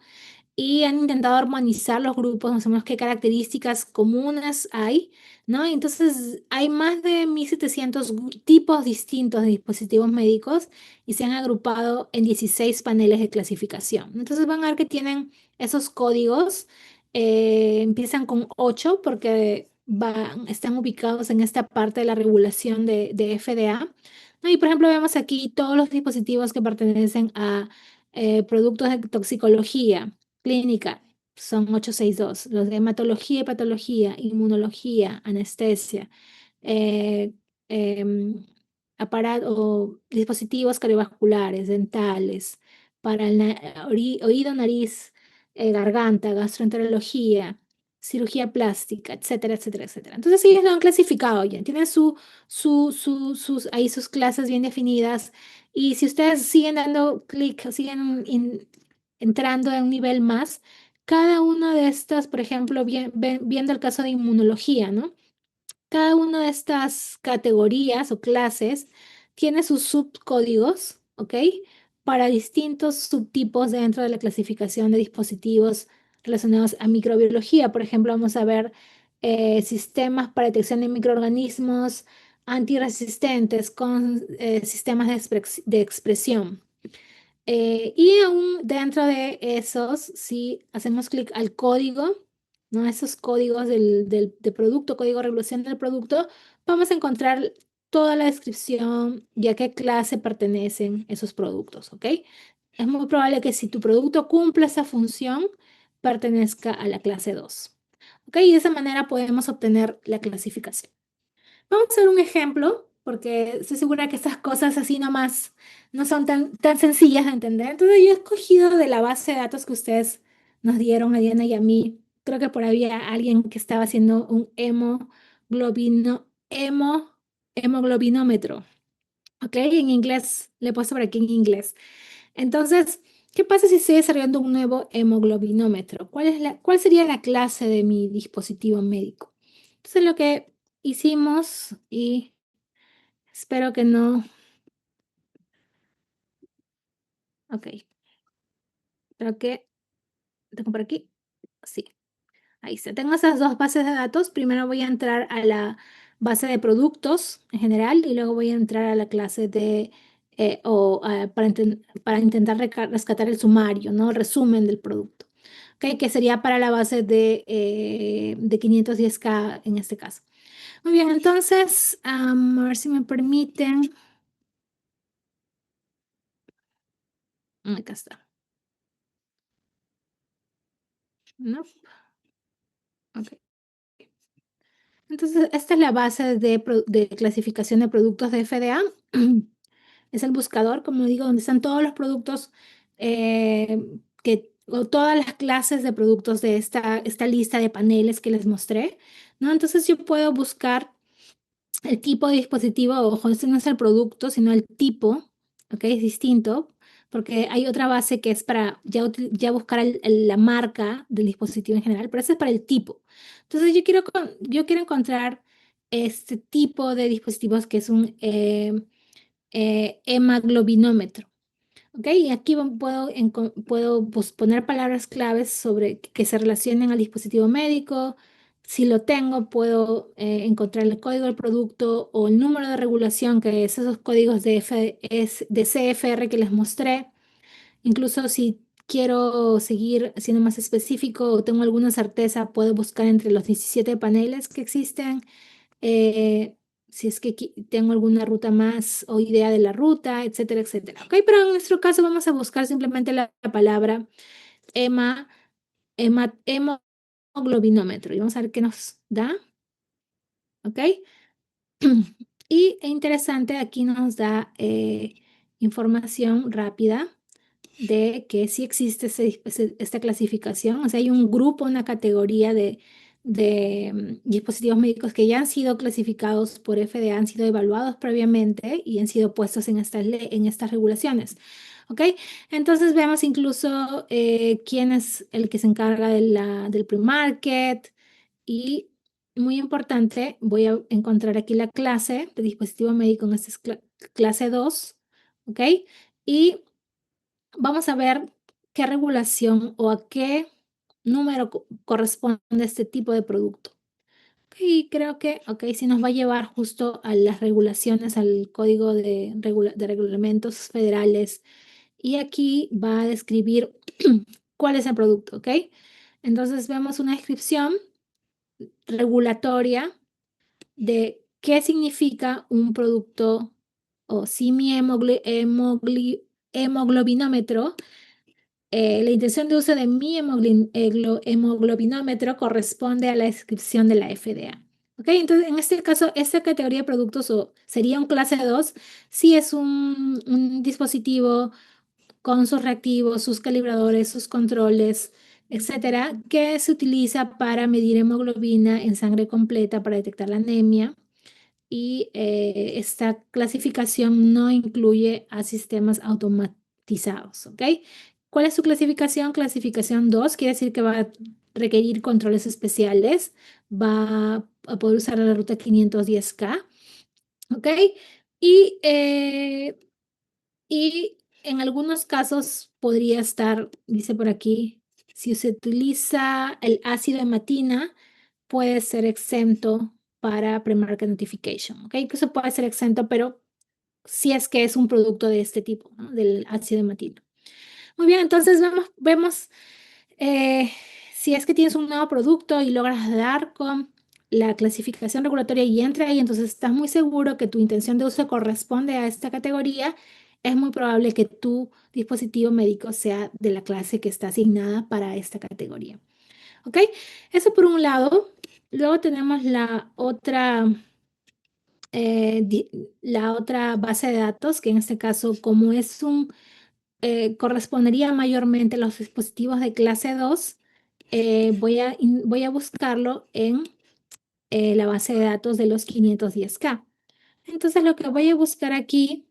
Y han intentado armonizar los grupos, más o menos qué características comunes hay, ¿no? Entonces, hay más de 1.700 tipos distintos de dispositivos médicos y se han agrupado en 16 paneles de clasificación. Entonces, van a ver que tienen esos códigos, empiezan con 8 porque están ubicados en esta parte de la regulación de FDA, ¿no? Y, por ejemplo, vemos aquí todos los dispositivos que pertenecen a productos de toxicología clínica, son 862. Los de hematología y patología, inmunología, anestesia, eh, em, o dispositivos cardiovasculares, dentales, para el oído, nariz, garganta, gastroenterología, cirugía plástica, etcétera, etcétera, etcétera. Entonces ellos lo han clasificado ya, tienen ahí sus clases bien definidas. Y si ustedes siguen dando clic, o siguen entrando a un nivel más, cada una de estas, por ejemplo, viendo el caso de inmunología, ¿no? Cada una de estas categorías o clases tiene sus subcódigos, ¿ok? Para distintos subtipos dentro de la clasificación de dispositivos relacionados a microbiología. Por ejemplo, vamos a ver sistemas para detección de microorganismos antirresistentes con sistemas de expresión. Y aún dentro de esos, si hacemos clic al código, ¿no? Esos códigos de producto, código de regulación del producto, vamos a encontrar toda la descripción y a qué clase pertenecen esos productos, ¿ok? Es muy probable que si tu producto cumple esa función, pertenezca a la clase 2, ¿ok? Y de esa manera podemos obtener la clasificación. Vamos a hacer un ejemplo, porque estoy segura que estas cosas así nomás no son tan sencillas de entender. Entonces yo he escogido de la base de datos que ustedes nos dieron a Diana y a mí. Creo que por ahí había alguien que estaba haciendo un hemoglobinómetro. ¿Ok? En inglés, le he puesto por aquí en inglés. Entonces, ¿qué pasa si estoy desarrollando un nuevo hemoglobinómetro? ¿Cuál sería la clase de mi dispositivo médico? Entonces, lo que hicimos, y espero que no. Ok, creo que tengo por aquí. Sí, ahí está. Tengo esas dos bases de datos. Primero voy a entrar a la base de productos en general y luego voy a entrar a la clase de, para intentar rescatar el sumario, ¿no? El resumen del producto. Ok, que sería para la base de 510K en este caso. Muy bien, entonces, a ver si me permiten. Acá está. No. Ok. Entonces, esta es la base de clasificación de productos de FDA. Es el buscador, como digo, donde están todos los productos o todas las clases de productos de esta lista de paneles que les mostré, ¿no? Entonces yo puedo buscar el tipo de dispositivo, ojo, este no es el producto, sino el tipo, ¿ok? Es distinto, porque hay otra base que es para ya buscar la marca del dispositivo en general, pero ese es para el tipo. Entonces yo quiero encontrar este tipo de dispositivos que es un hemoglobinómetro. ¿Ok? Y aquí puedo poner palabras claves sobre que se relacionen al dispositivo médico. Si lo tengo, puedo encontrar el código del producto o el número de regulación, que es esos códigos de CFR que les mostré. Incluso si quiero seguir siendo más específico o tengo alguna certeza, puedo buscar entre los 17 paneles que existen si es que tengo alguna ruta más o idea de la ruta, etcétera, etcétera. Ok, pero en nuestro caso vamos a buscar simplemente la palabra hema, hemoglobinómetro y vamos a ver qué nos da. Ok, y interesante, aquí nos da información rápida de que sí existe esta clasificación. O sea, hay un grupo, una categoría de dispositivos médicos que ya han sido clasificados por FDA, han sido evaluados previamente y han sido puestos en estas regulaciones. ¿Ok? Entonces vemos incluso quién es el que se encarga del pre-market y muy importante, voy a encontrar aquí la clase de dispositivo médico, en esta es clase 2, ¿ok? Y vamos a ver qué regulación o a qué número corresponde este tipo de producto. Y creo que, sí nos va a llevar justo a las regulaciones, al código de reglamentos federales. Y aquí va a describir cuál es el producto, ¿ok? Entonces vemos una descripción regulatoria de qué significa un producto o si mi hemoglobinómetro la intención de uso de mi hemoglobinómetro corresponde a la descripción de la FDA. ¿Ok? Entonces, en este caso, esta categoría de productos sería un clase 2 si es un dispositivo con sus reactivos, sus calibradores, sus controles, etcétera, que se utiliza para medir hemoglobina en sangre completa para detectar la anemia. Y esta clasificación no incluye a sistemas automatizados, ¿ok? ¿Cuál es su clasificación? Clasificación 2 quiere decir que va a requerir controles especiales, va a poder usar la ruta 510K, ¿ok? Y, y en algunos casos podría estar, dice por aquí, si se utiliza el ácido hematina, puede ser exento para pre-market notification, ¿ok? Que eso puede ser exento, pero si es que es un producto de este tipo, ¿no? Del ácido hematino. Muy bien, entonces vemos eh, si es que tienes un nuevo producto y logras dar con la clasificación regulatoria y entra ahí, entonces estás muy seguro que tu intención de uso corresponde a esta categoría, es muy probable que tu dispositivo médico sea de la clase que está asignada para esta categoría. ¿Ok? Eso por un lado. Luego tenemos la otra base de datos, que en este caso, como es correspondería mayormente a los dispositivos de clase 2, voy a buscarlo en la base de datos de los 510K. Entonces, lo que voy a buscar aquí,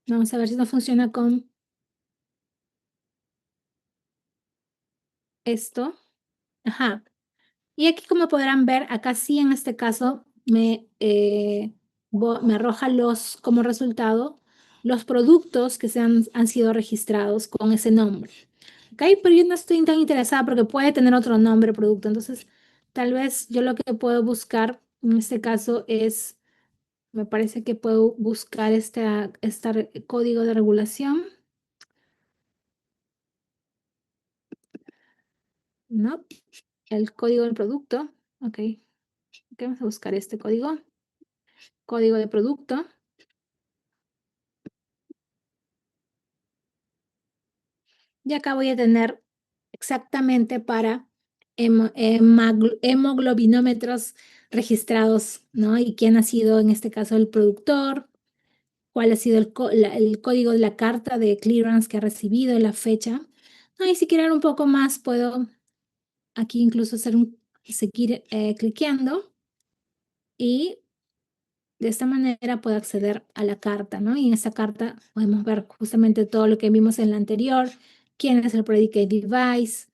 vamos a ver si no funciona con esto. Ajá. Y aquí, como podrán ver, acá sí en este caso me arroja como resultado los productos que han sido registrados con ese nombre. ¿Ok? Pero yo no estoy tan interesada porque puede tener otro nombre producto. Entonces, tal vez yo lo que puedo buscar en este caso es, me parece que puedo buscar este código de regulación. No, el código del producto. Ok, vamos a buscar este código. Código de producto. Y acá voy a tener exactamente para hemoglobinómetros registrados, ¿no? Y quién ha sido en este caso el productor, cuál ha sido el código de la carta de clearance que ha recibido, la fecha. ¿No? Y si quieren un poco más, puedo aquí incluso seguir cliqueando y de esta manera puedo acceder a la carta, ¿no? Y en esta carta podemos ver justamente todo lo que vimos en la anterior, quién es el predicate device,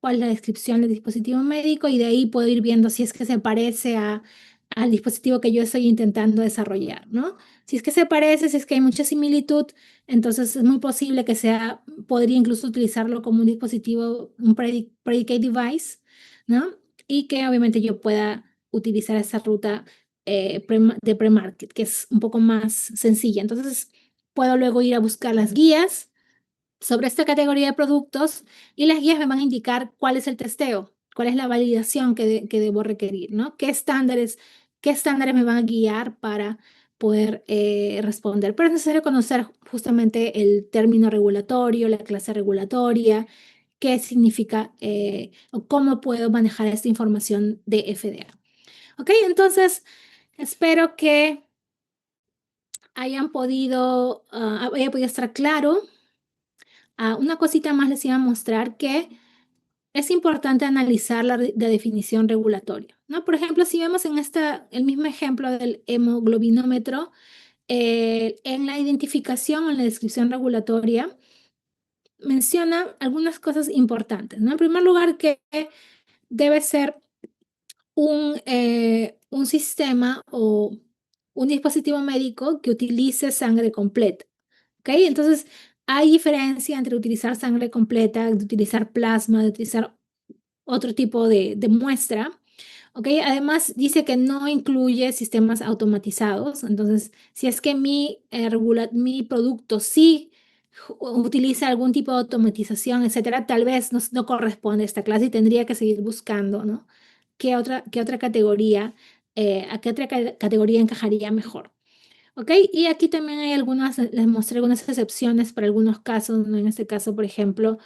cuál es la descripción del dispositivo médico y de ahí puedo ir viendo si es que se parece al dispositivo que yo estoy intentando desarrollar, ¿no? Si es que se parece, si es que hay mucha similitud, entonces es muy posible que podría incluso utilizarlo como un dispositivo, un predicate device, ¿no? Y que obviamente yo pueda utilizar esa ruta de pre-market, que es un poco más sencilla. Entonces puedo luego ir a buscar las guías sobre esta categoría de productos y las guías me van a indicar cuál es el testeo, cuál es la validación que debo requerir, ¿no? ¿Qué estándares me van a guiar para poder responder? Pero es necesario conocer justamente el término regulatorio, la clase regulatoria, qué significa o cómo puedo manejar esta información de FDA. ¿Ok? Entonces, espero que haya podido estar claro. Una cosita más les iba a mostrar que es importante analizar la definición regulatoria, ¿no? Por ejemplo, si vemos el mismo ejemplo del hemoglobinómetro, en la identificación, en la descripción regulatoria, menciona algunas cosas importantes, ¿no? En primer lugar, que debe ser un sistema o un dispositivo médico que utilice sangre completa. ¿Ok? Entonces, hay diferencia entre utilizar sangre completa, de utilizar plasma, de utilizar otro tipo de muestra. ¿Ok? Además, dice que no incluye sistemas automatizados. Entonces, si es que mi producto sí utiliza algún tipo de automatización, etcétera, tal vez no corresponde a esta clase y tendría que seguir buscando, ¿no? ¿Qué otra categoría, a qué otra categoría encajaría mejor? ¿Ok? Y aquí también hay les mostré algunas excepciones para algunos casos, ¿no? En este caso, por ejemplo,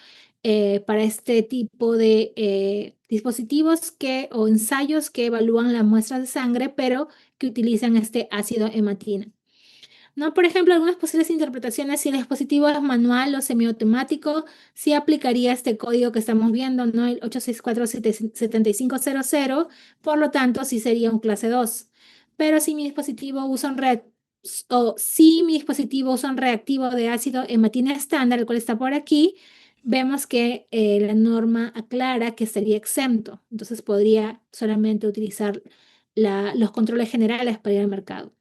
para este tipo de dispositivos o ensayos que evalúan las muestras de sangre, pero que utilizan este ácido hematina. ¿no? Por ejemplo, algunas posibles interpretaciones, si el dispositivo es manual o semiautomático, sí aplicaría este código que estamos viendo, ¿no? El 864-7500, por lo tanto, sí sería un clase 2. Pero si mi dispositivo usa un o si mi dispositivo usa un reactivo de ácido hematina estándar, el cual está por aquí, vemos que la norma aclara que estaría exento. Entonces podría solamente utilizar los controles generales para ir al mercado.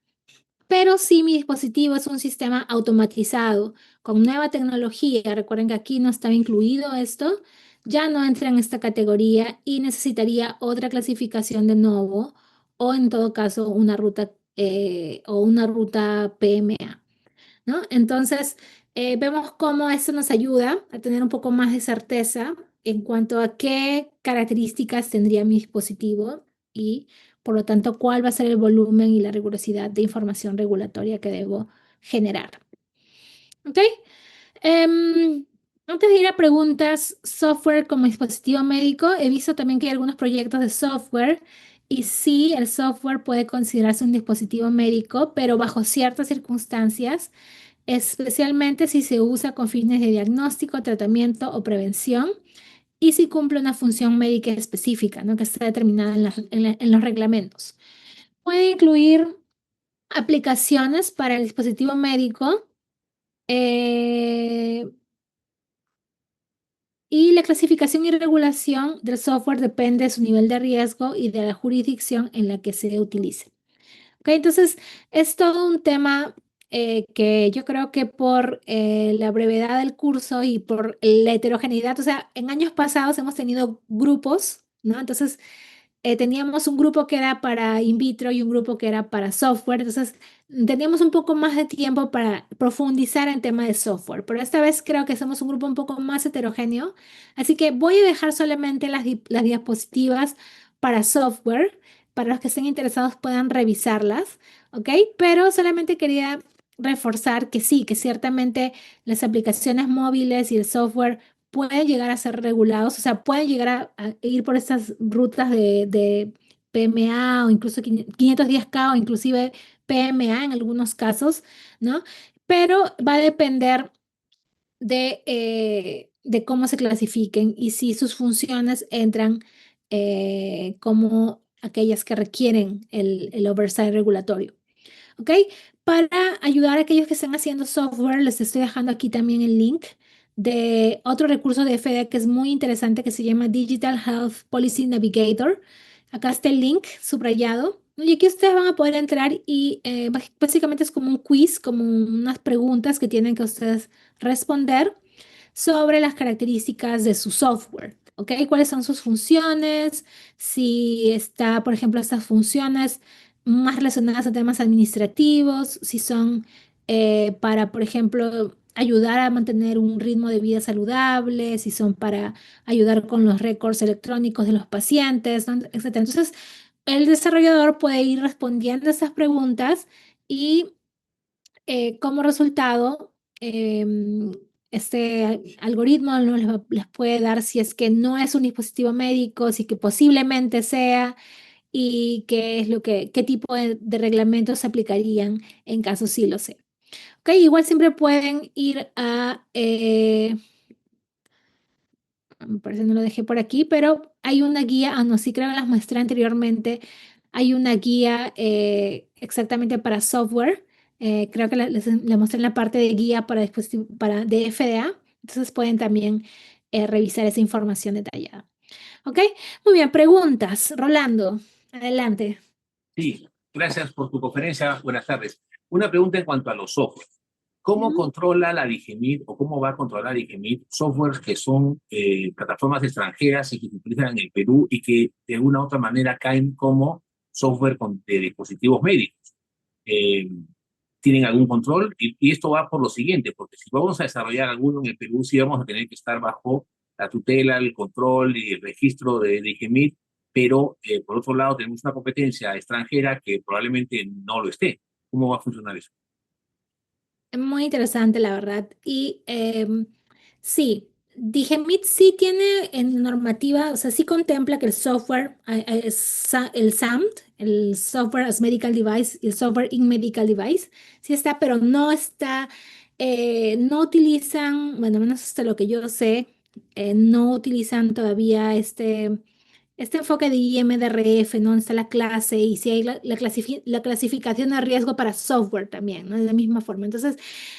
Pero si mi dispositivo es un sistema automatizado con nueva tecnología, recuerden que aquí no estaba incluido esto, ya no entra en esta categoría y necesitaría otra clasificación de nuevo o en todo caso una ruta o una ruta PMA, ¿no? Entonces, vemos cómo esto nos ayuda a tener un poco más de certeza en cuanto a qué características tendría mi dispositivo y, por lo tanto, cuál va a ser el volumen y la rigurosidad de información regulatoria que debo generar. ¿Ok? Em, Antes de ir a preguntas, software como dispositivo médico, he visto también que hay algunos proyectos de software y sí, el software puede considerarse un dispositivo médico, pero bajo ciertas circunstancias, especialmente si se usa con fines de diagnóstico, tratamiento o prevención y si cumple una función médica específica, ¿no? Que está determinada en los reglamentos. Puede incluir aplicaciones para el dispositivo médico eh, y la clasificación y regulación del software depende de su nivel de riesgo y de la jurisdicción en la que se utilice. Ok, entonces es todo un tema que yo creo que por la brevedad del curso y por la heterogeneidad, o sea, en años pasados hemos tenido grupos, ¿no? Entonces teníamos un grupo que era para in vitro y un grupo que era para software, entonces teníamos un poco más de tiempo para profundizar en tema de software, pero esta vez creo que somos un grupo un poco más heterogéneo, así que voy a dejar solamente las diapositivas para software, para los que estén interesados puedan revisarlas, ¿ok? Pero solamente quería reforzar que sí, que ciertamente las aplicaciones móviles y el software pueden llegar a ser regulados, o sea, pueden llegar a ir por estas rutas de PMA o incluso 510K o inclusive PMA en algunos casos, ¿no? Pero va a depender de cómo se clasifiquen y si sus funciones entran como aquellas que requieren el oversight regulatorio. ¿Ok? Para ayudar a aquellos que están haciendo software, les estoy dejando aquí también el link de otro recurso de FDA que es muy interesante que se llama Digital Health Policy Navigator. Acá está el link subrayado. Y aquí ustedes van a poder entrar y básicamente es como un quiz, como unas preguntas que tienen que ustedes responder sobre las características de su software, ¿ok? ¿Cuáles son sus funciones? Si está, por ejemplo, estas funciones más relacionadas a temas administrativos, si son para, por ejemplo, ayudar a mantener un ritmo de vida saludable, si son para ayudar con los récords electrónicos de los pacientes, ¿no? Etcétera. Entonces, el desarrollador puede ir respondiendo a esas preguntas y como resultado, este algoritmo no les puede dar si es que no es un dispositivo médico, si que posiblemente sea y qué tipo de reglamentos se aplicarían en caso sí lo sea. Ok, igual siempre pueden ir me parece que no lo dejé por aquí, pero hay una guía, no, sí creo que las mostré anteriormente, hay una guía exactamente para software, creo que les mostré en la parte de guía para dispositivos, de FDA, entonces pueden también revisar esa información detallada. ¿Ok? Muy bien, preguntas. Rolando, adelante. Sí, gracias por tu conferencia. Buenas tardes. Una pregunta en cuanto a los software. ¿Cómo Ujú. controla la DIGEMIT o cómo va a controlar la DIGEMIT softwares que son plataformas extranjeras y que se utilizan en el Perú y que de una u otra manera caen como software de dispositivos médicos? Eh, ¿Tienen algún control? Y esto va por lo siguiente, porque si vamos a desarrollar alguno en el Perú, sí vamos a tener que estar bajo la tutela, el control y el registro de DIGEMIT, pero por otro lado tenemos una competencia extranjera que probablemente no lo esté. ¿Cómo va a funcionar eso? Muy interesante, la verdad. Y sí, Digemit sí tiene en normativa, o sea, sí contempla que el software, el SAMT, el Software as Medical Device y el Software in Medical Device, sí está, pero no está, no utilizan, bueno, menos hasta lo que yo sé, no utilizan todavía este enfoque de IMDRF, ¿no? Está la clase y si hay la clasificación de riesgo para software también, ¿no? De la misma forma. Entonces,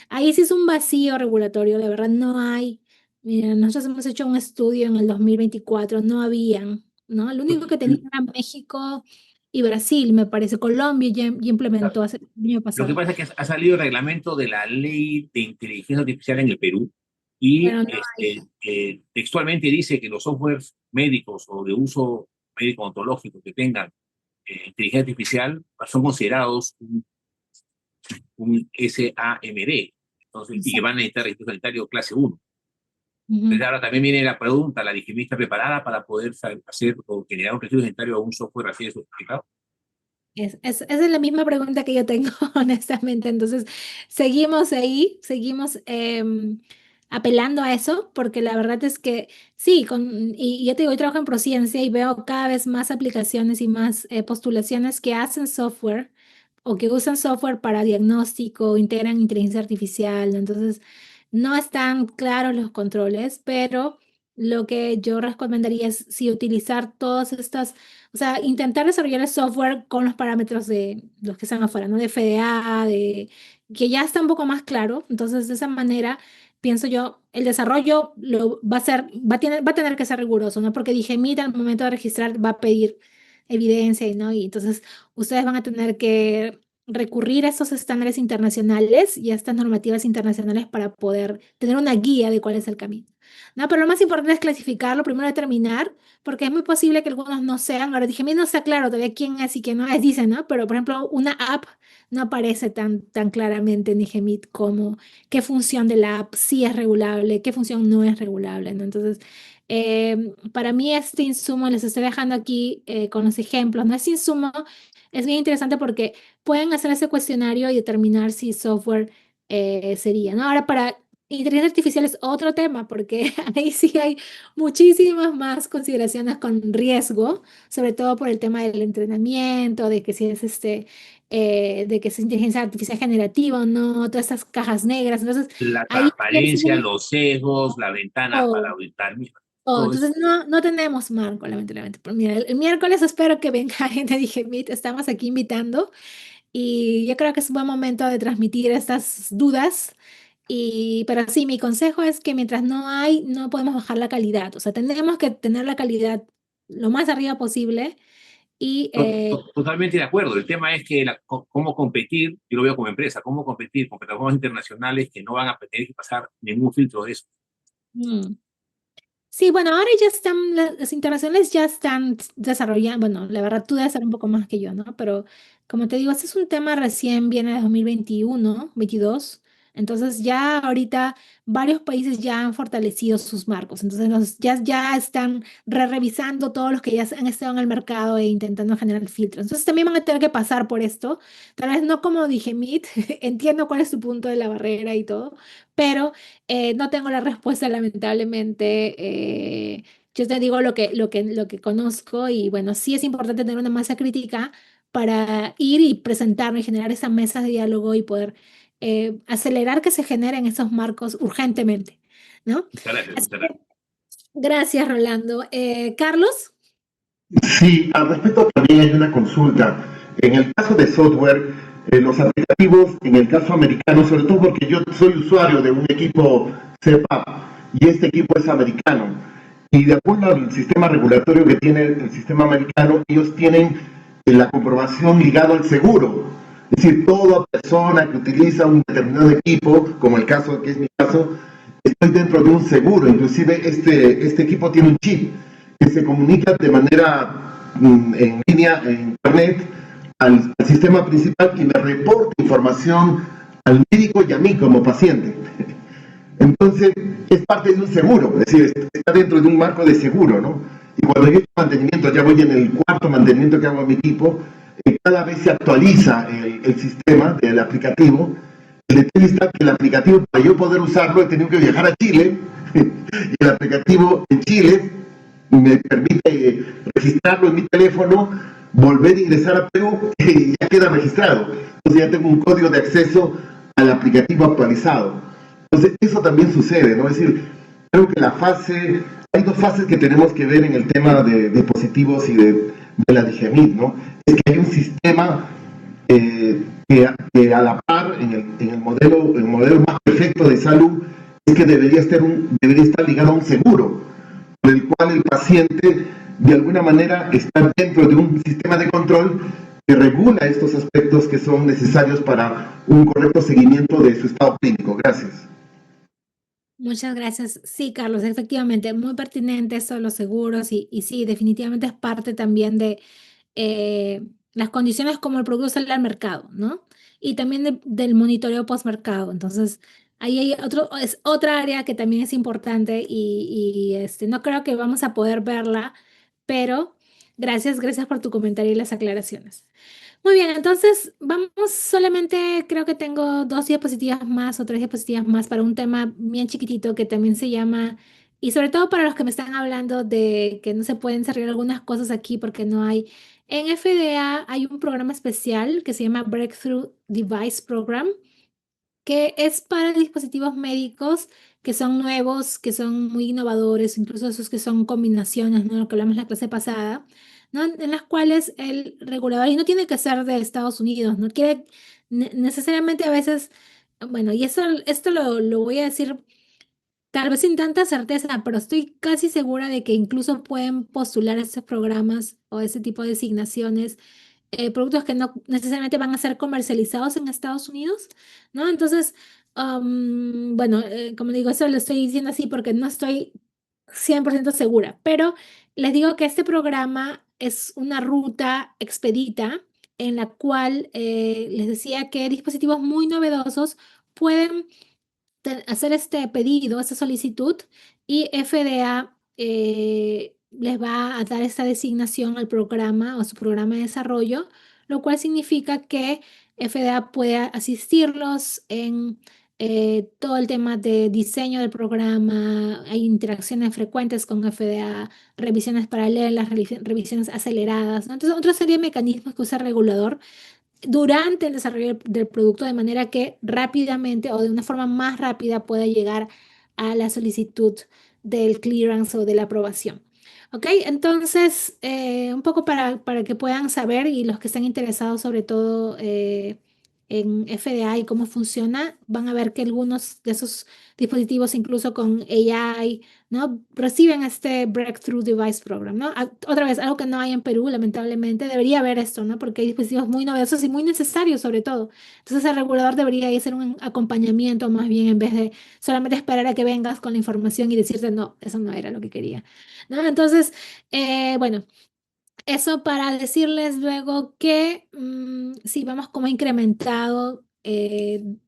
ahí sí es un vacío regulatorio, la verdad no hay. Mira, nosotros hemos hecho un estudio en el 2024, no habían, ¿no? Lo único que tenía era México y Brasil, me parece. Colombia ya implementó hace el año Lo que pasado, pasa es que ha salido el reglamento de la ley de inteligencia artificial en el Perú y pero no hay. textualmente dice que los softwares médicos o de uso médico ontológico que tengan inteligencia artificial son considerados un SAMD, entonces, y que van a necesitar registro sanitario clase 1. Entonces Ujú. ahora también viene la pregunta, ¿la DGMI está preparada para poder hacer o generar un registro sanitario a un software así de sofisticado? Esa es la misma pregunta que yo tengo, honestamente. Entonces, seguimos ahí, seguimos apelando a eso, porque la verdad es que sí, y yo te digo, yo trabajo en Prociencia y veo cada vez más aplicaciones y más postulaciones que hacen software o que usan software para diagnóstico, integran inteligencia artificial, ¿no? Entonces, no están claros los controles, pero lo que yo recomendaría es si utilizar todas estas, o sea, intentar desarrollar el software con los parámetros de los que están afuera, ¿no? De FDA, que ya está un poco más claro. Entonces, de esa manera, pienso yo, el desarrollo va a tener que ser riguroso, ¿no? Porque dije, mira, al momento de registrar va a pedir evidencia, ¿no? Y entonces ustedes van a tener que recurrir a esos estándares internacionales y a estas normativas internacionales para poder tener una guía de cuál es el camino. No, pero lo más importante es clasificarlo, primero determinar, porque es muy posible que algunos no sean. Ahora dije, a mí no está claro todavía quién es y quién no es, dicen, ¿no? Pero por ejemplo, una app no aparece tan claramente en Digemit como qué función de la app sí es regulable, qué función no es regulable, ¿no? Entonces, para mí este insumo, les estoy dejando aquí con los ejemplos, ¿no? Este insumo es bien interesante porque pueden hacer ese cuestionario y determinar si software sería, ¿no? Ahora, para inteligencia artificial es otro tema porque ahí sí hay muchísimas más consideraciones con riesgo, sobre todo por el tema del entrenamiento, de que si es de que es inteligencia artificial generativa o no, todas estas cajas negras. Entonces, La ahí sí es transparencia, los sesgos, la ventana para todo, auditar, todo. todo eso. Entonces, no tenemos marco, lamentablemente. Pero mira, el miércoles espero que venga gente de Digemit, estamos aquí invitando. Y yo creo que es un buen momento de transmitir estas dudas. Pero sí, mi consejo es que mientras no hay, no podemos bajar la calidad. O sea, tenemos que tener la calidad lo más arriba posible. Y Totalmente de acuerdo. El tema es que cómo competir, yo lo veo como empresa, cómo competir con plataformas internacionales que no van a tener que pasar ningún filtro de eso. mm, sí, bueno, ahora ya están, las internacionales ya están desarrollando, bueno, la verdad tú debes saber un poco más que yo, ¿no? Pero como te digo, este es un tema recién, viene de 2021, 22, entonces ya ahorita varios países ya han fortalecido sus marcos, entonces ya están revisando todos los que ya han estado en el mercado e intentando generar filtros. Entonces también van a tener que pasar por esto, tal vez no como dije, Meet, entiendo cuál es tu punto de la barrera y todo, pero no tengo la respuesta, lamentablemente. Yo te digo lo que conozco y bueno, sí es importante tener una masa crítica para ir y presentarme y generar esas mesas de diálogo y poder acelerar que se generen esos marcos urgentemente, ¿no? Muchas gracias, Así muchas que, gracias. gracias, Rolando. Carlos. Sí, al respecto también hay una consulta. En el caso de software, los aplicativos, en el caso americano, sobre todo porque yo soy usuario de un equipo CEPAP y este equipo es americano. Y de acuerdo al sistema regulatorio que tiene el sistema americano, ellos tienen la comprobación ligado al seguro. Es decir, toda persona que utiliza un determinado equipo, como el caso que es mi caso, estoy dentro de un seguro. Inclusive este equipo tiene un chip que se comunica de manera en línea, en internet, al sistema principal y me reporta información al médico y a mí como paciente. Entonces, es parte de un seguro, es decir, está dentro de un marco de seguro, ¿no? Y cuando yo he hecho mantenimiento, ya voy en el cuarto mantenimiento que hago a mi equipo, cada vez se actualiza el sistema del aplicativo El detalle está que el aplicativo, para yo poder usarlo, he tenido que viajar a Chile y el aplicativo en Chile me permite registrarlo en mi teléfono, volver a ingresar a Perú y ya queda registrado. Entonces ya tengo un código de acceso al aplicativo actualizado. Entonces eso también sucede, ¿no? Es decir, creo que hay dos fases que tenemos que ver en el tema de dispositivos y de la DIGEMIT, ¿no? Es que hay un sistema que a la par en el modelo más perfecto de salud es que debería estar ligado a un seguro, por el cual el paciente de alguna manera está dentro de un sistema de control que regula estos aspectos que son necesarios para un correcto seguimiento de su estado clínico. Gracias. Muchas gracias. Sí, Carlos, efectivamente, muy pertinente eso de los seguros y sí, definitivamente es parte también de las condiciones como el producto sale al mercado, ¿no? Y también del monitoreo postmercado. Entonces, ahí es otra área que también es importante y no creo que vamos a poder verla, pero gracias por tu comentario y las aclaraciones. Muy bien, entonces vamos solamente, creo que tengo 2 diapositivas más o 3 diapositivas más para un tema bien chiquitito que también se llama, y sobre todo para los que me están hablando de que no se pueden desarrollar algunas cosas aquí porque no hay. En FDA hay un programa especial que se llama Breakthrough Device Program, que es para dispositivos médicos que son nuevos, que son muy innovadores, incluso esos que son combinaciones, ¿no? Lo que hablamos la clase pasada, ¿no? En las cuales el regulador, y no tiene que ser de Estados Unidos, no quiere necesariamente a veces, bueno, y esto lo voy a decir tal vez sin tanta certeza, pero estoy casi segura de que incluso pueden postular estos programas o ese tipo de designaciones productos que no necesariamente van a ser comercializados en Estados Unidos, ¿no? Entonces, bueno, como digo, eso lo estoy diciendo así porque no estoy 100% segura, pero les digo que este programa es una ruta expedita en la cual les decía que dispositivos muy novedosos pueden hacer este pedido, esta solicitud, y FDA les va a dar esta designación al programa o su programa de desarrollo, lo cual significa que FDA puede asistirlos en todo el tema de diseño del programa, hay interacciones frecuentes con FDA, revisiones paralelas, revisiones aceleradas, ¿no? Entonces, otra serie de mecanismos que usa el regulador durante el desarrollo del producto de manera que rápidamente o de una forma más rápida pueda llegar a la solicitud del clearance o de la aprobación. ¿Ok? Entonces, un poco para que puedan saber y los que están interesados sobre todo en FDA y cómo funciona, van a ver que algunos de esos dispositivos, incluso con AI, ¿no? Reciben este Breakthrough Device Program, ¿no? Otra vez, algo que no hay en Perú, lamentablemente, debería haber esto, ¿no? Porque hay dispositivos muy novedosos y muy necesarios, sobre todo. Entonces, el regulador debería hacer un acompañamiento más bien en vez de solamente esperar a que vengas con la información y decirte, no, eso no era lo que quería, ¿no? Entonces, bueno. Eso para decirles luego que sí, vamos como incrementado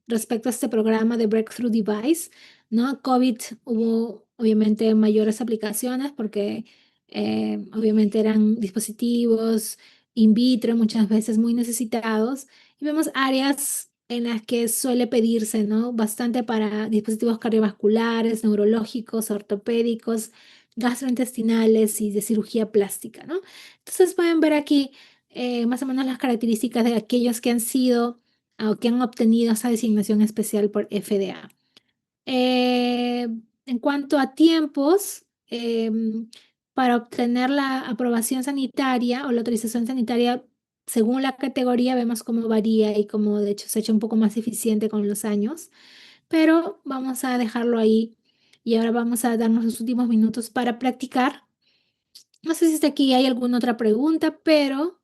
respecto a este programa de Breakthrough Device, ¿no? COVID hubo obviamente mayores aplicaciones porque obviamente eran dispositivos in vitro muchas veces muy necesitados y vemos áreas en las que suele pedirse, ¿no? Bastante para dispositivos cardiovasculares, neurológicos, ortopédicos, gastrointestinales y de cirugía plástica, ¿no? Entonces pueden ver aquí más o menos las características de aquellos que han sido o que han obtenido esa designación especial por FDA. Eh, en cuanto a tiempos, para obtener la aprobación sanitaria o la autorización sanitaria, según la categoría, vemos cómo varía y cómo de hecho se ha hecho un poco más eficiente con los años, pero vamos a dejarlo ahí y ahora vamos a darnos los últimos minutos para practicar. No sé si hasta aquí hay alguna otra pregunta, pero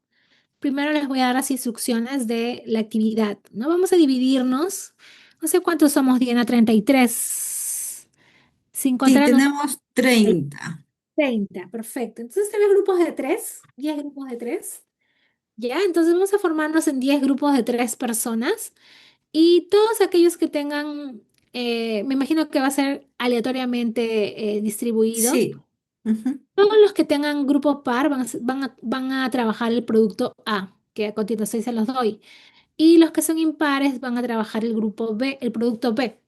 primero les voy a dar las instrucciones de la actividad, ¿no? Vamos a dividirnos. No sé cuántos somos, Diana, 33. Sin Sí, contar a nosotros, tenemos 30. 30. Perfecto. Entonces, tenemos grupos de 3, 10 grupos de 3. Ya, entonces vamos a formarnos en 10 grupos de 3 personas y todos aquellos que tengan, me imagino que va a ser aleatoriamente distribuido. Sí. Ujú. Todos los que tengan grupo par van a trabajar el producto A, que a continuación se los doy. y los que son impares van a trabajar el grupo B, el producto B.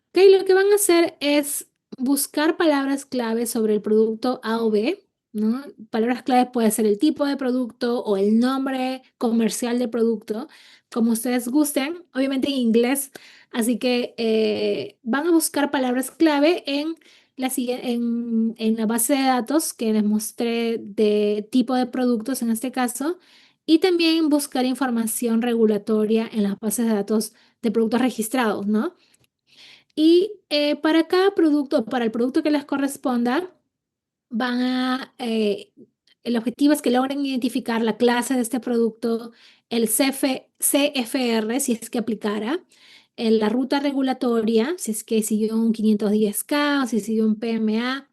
Ok, lo que van a hacer es buscar palabras clave sobre el producto A o B, ¿no? Palabras claves puede ser el tipo de producto o el nombre comercial del producto, como ustedes gusten, obviamente en inglés. Así que van a buscar palabras clave en en la base de datos que les mostré de tipo de productos en este caso, y también buscar información regulatoria en las bases de datos de productos registrados, ¿no? Y para cada producto, para el producto que les corresponda, van a, el objetivo es que logren identificar la clase de este producto, el CFR, si es que aplicara, en la ruta regulatoria, si es que siguió un 510K o si siguió un PMA,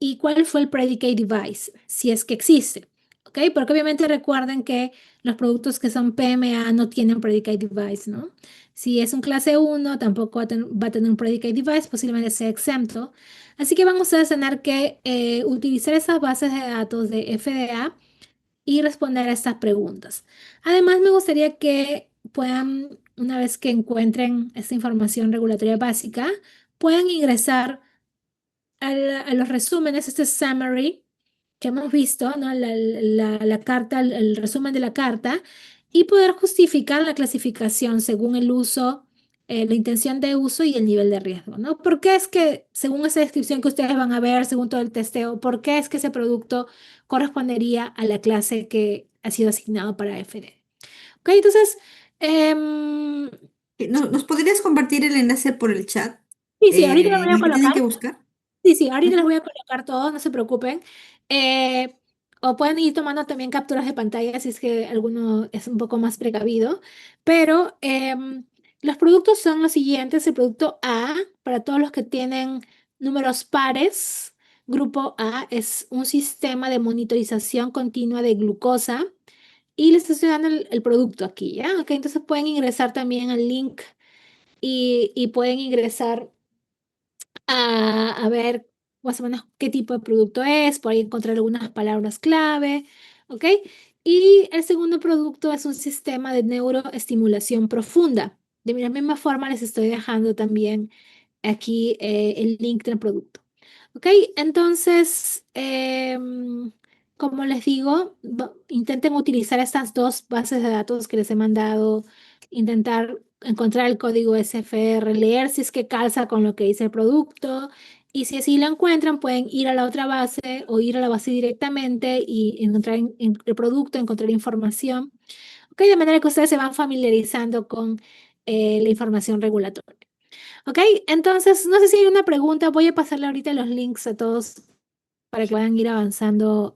y cuál fue el predicate device, si es que existe. ¿Ok? Porque obviamente recuerden que los productos que son PMA no tienen predicate device, ¿no? Si es un clase 1, tampoco va a tener un predicate device, posiblemente sea exento. Así que van ustedes a tener que utilizar esas bases de datos de FDA y responder a estas preguntas. Además, me gustaría que puedan, una vez que encuentren esta información regulatoria básica, puedan ingresar a los resúmenes, este summary que hemos visto, ¿no? La carta, el resumen de la carta, y poder justificar la clasificación según el uso, la intención de uso y el nivel de riesgo, ¿no? ¿Por qué es que, según esa descripción que ustedes van a ver, según todo el testeo, por qué es que ese producto correspondería a la clase que ha sido asignado para FD? Ok, entonces, em, ¿Nos podrías compartir el enlace por el chat sí, sí, ahorita lo voy en a el que tienen colocar. que buscar? Sí, sí, ahorita les Ujú. voy a colocar todo, no se preocupen. Eh, o pueden ir tomando también capturas de pantalla si es que alguno es un poco más precavido. Pero los productos son los siguientes. El producto A, para todos los que tienen números pares, grupo A es un sistema de monitorización continua de glucosa. Y les estoy dando el producto aquí, ¿ya? Ok, entonces pueden ingresar también al link y pueden ingresar a ver más o menos qué tipo de producto es, por ahí encontrar algunas palabras clave, ¿ok? Y el segundo producto es un sistema de neuroestimulación profunda. De la misma forma les estoy dejando también aquí el link del producto. ¿Ok? Entonces, como les digo, intenten utilizar estas dos bases de datos que les he mandado, intentar encontrar el código SFR, leer si es que calza con lo que dice el producto, y si así lo encuentran, pueden ir a la otra base o ir a la base directamente y encontrar en el producto, encontrar información. ¿Ok? De manera que ustedes se van familiarizando con la información regulatoria. Ok, entonces no sé si hay una pregunta. Voy a pasarle ahorita los links a todos para que puedan ir avanzando.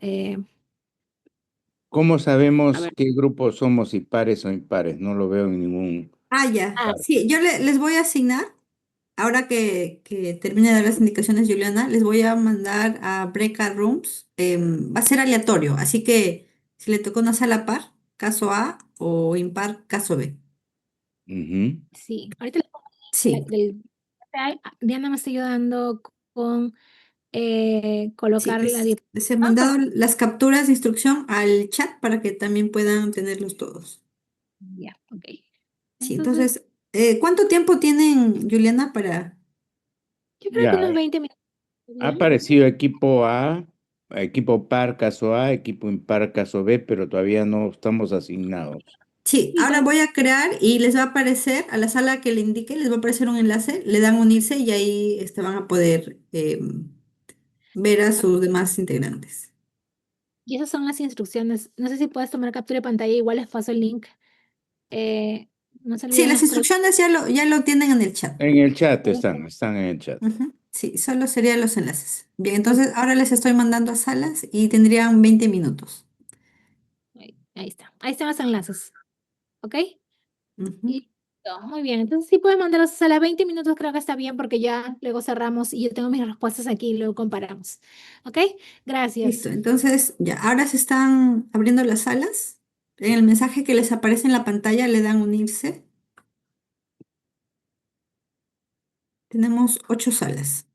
¿Cómo A sabemos ver. qué grupo somos, si pares o impares? No lo veo en ningún Ah, ya. Ah, parte. Sí, yo les voy a asignar, ahora que termine de dar las indicaciones, Juliana, les voy a mandar a Breakout Rooms. Va a ser aleatorio, así que si le tocó una sala par, caso A, o impar, caso B. Ujú. sí, ahorita les pongo Sí, Diana me está ayudando con sí, colocar la les he diapositiva. mandado las capturas de instrucción al chat para que también puedan tenerlos todos. Ya, ok. Sí, Entonces, entonces, ¿cuánto tiempo tienen, Juliana, para... yo creo que Ya, unos 20 minutos. ha ¿Bien? aparecido equipo A, equipo par caso A, equipo impar caso B, pero todavía no estamos asignados. Sí, Sí, ahora voy a crear y les va a aparecer a la sala que le indique, les va a aparecer un enlace, le dan unirse y ahí van a poder ver a sus demás integrantes. y esas son las instrucciones. No sé si puedes tomar captura de pantalla, igual les paso el link. No se Sí, olviden las los correctos. instrucciones ya lo tienen en el chat. En el chat están en el chat. Ujú. Sí, solo serían los enlaces. Bien, entonces ahora les estoy mandando a salas y tendrían 20 minutos. Ahí está. Ahí están los enlaces. ¿Ok? Ujú. Listo. Muy bien. Entonces, sí pueden mandarlos a las 20 minutos, creo que está bien, porque ya luego cerramos y yo tengo mis respuestas aquí y luego comparamos. ¿Ok? Listo, Gracias. entonces ya, ahora se están abriendo las salas. En el mensaje que les aparece en la pantalla le dan unirse. Tenemos 8 salas.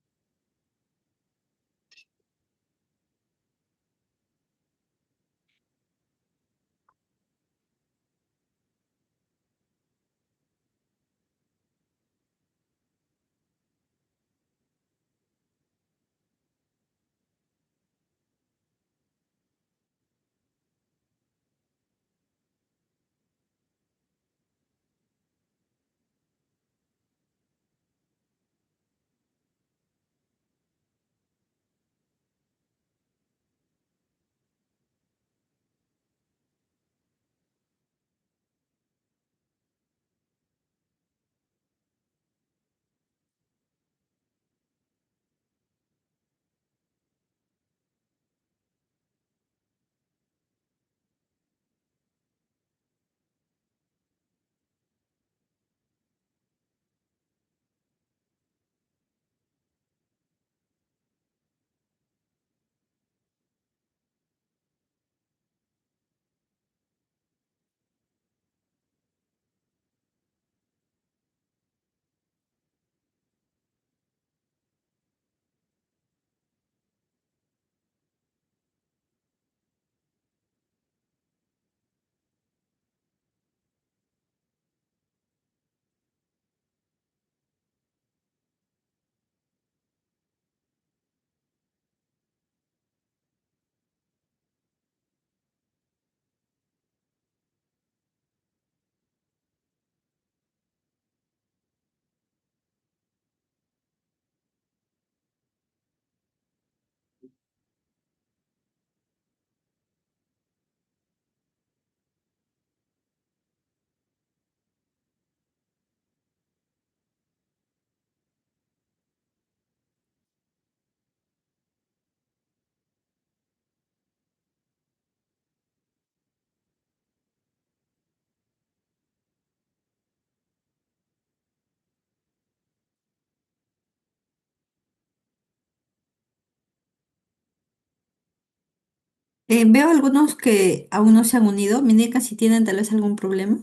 Veo algunos que aún no se han unido. Me indican si tienen tal vez algún problema.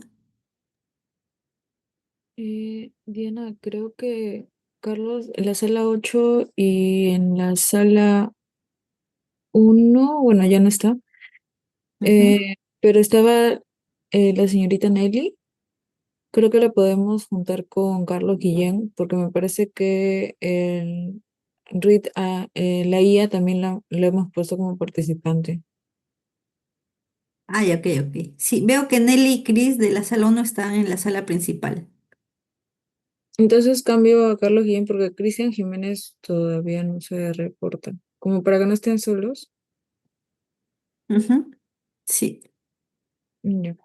Diana, creo que Carlos en la sala 8 y en la sala 1, bueno, ya no está, Ujú. pero estaba la señorita Nelly. Creo que la podemos juntar con Carlos Guillén, porque me parece que el la IA también la hemos puesto como participante. Ay, ok, ok. Sí, veo que Nelly y Chris de la sala uno están en la sala principal. Entonces cambio a Carlos Guillén porque Cristian Jiménez todavía no se reporta. Como para que no estén solos. Ujú. Sí. Ya.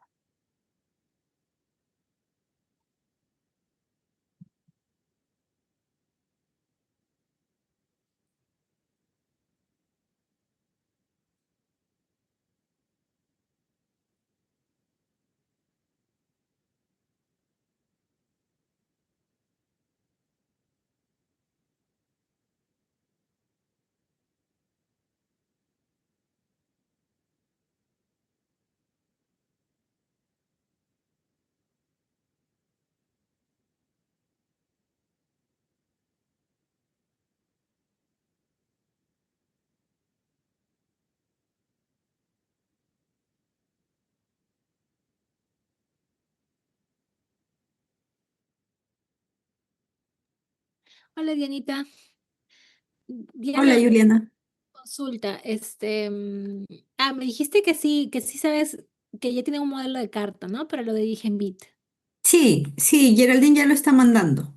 Hola, Dianita. Hola, Diana, Juliana. consulta, me dijiste que sí sabes que ya tiene un modelo de carta, ¿no? Para lo de Digenbit. Sí, sí, Geraldine ya lo está mandando.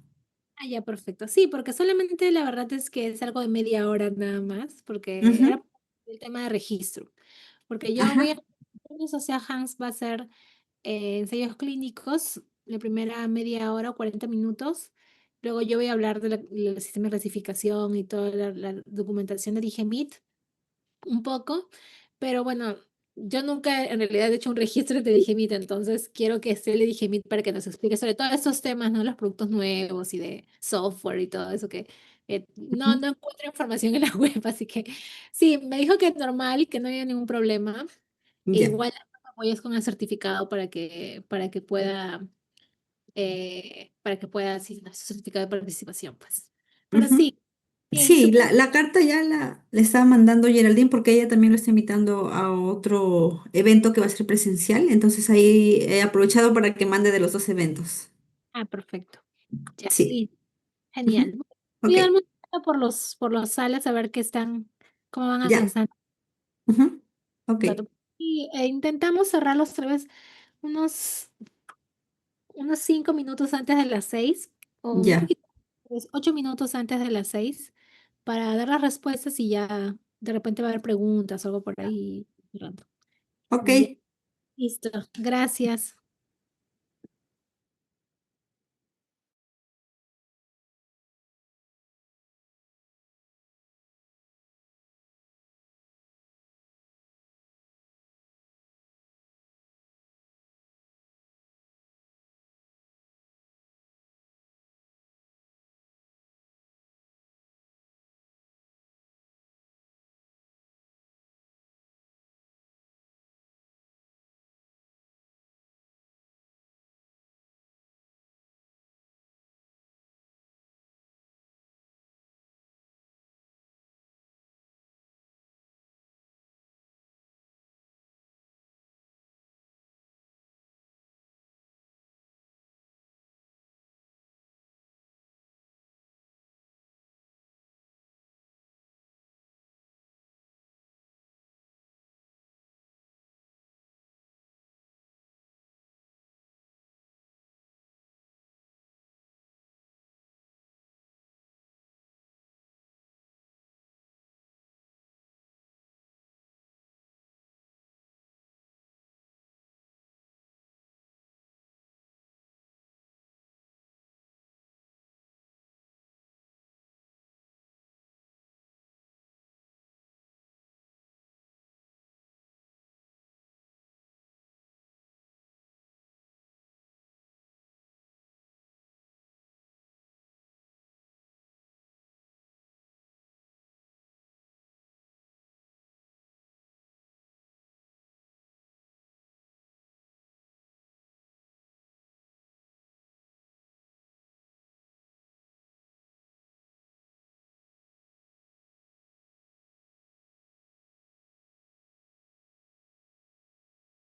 Ah, ya, perfecto. Sí, porque solamente la verdad es que es algo de media hora nada más, porque era Ujú. el tema de registro. Porque yo Ajá, voy a, o sea, Hans va a hacer ensayos clínicos, la primera media hora, 40 minutos. Luego yo voy a hablar del sistema de clasificación y toda la documentación de Digemit un poco, pero bueno, yo nunca en realidad he hecho un registro de Digemit, entonces quiero que esté el Digemit para que nos explique sobre todos estos temas, ¿no? Los productos nuevos y de software y todo eso que ujú. no encuentro información en la web, así que sí, me dijo que es normal, que no haya ningún problema. E Ya. igual apoyas con el certificado para que pueda, sí, no, su certificado de participación, pues. Pero Ujú. sí, sí, Sí, supongo. la carta ya le está mandando Geraldine porque ella también lo está invitando a otro evento que va a ser presencial. Entonces ahí he aprovechado para que mande de los dos eventos. Ah, perfecto. Ya, Sí. listo. Ujú. Genial. Ok, Voy a darme un vistazo por los salas a ver qué están, cómo van ya. avanzando Ujú. un Ok, rato. Y intentamos cerrarlos otra vez unos, unos 5 minutos antes de las 6, o un ya. poquito, pues, 8 minutos antes de las 6, para dar las respuestas y ya de repente va a haber preguntas o algo por ahí. Cerrando. Ok, Ya, listo. Gracias.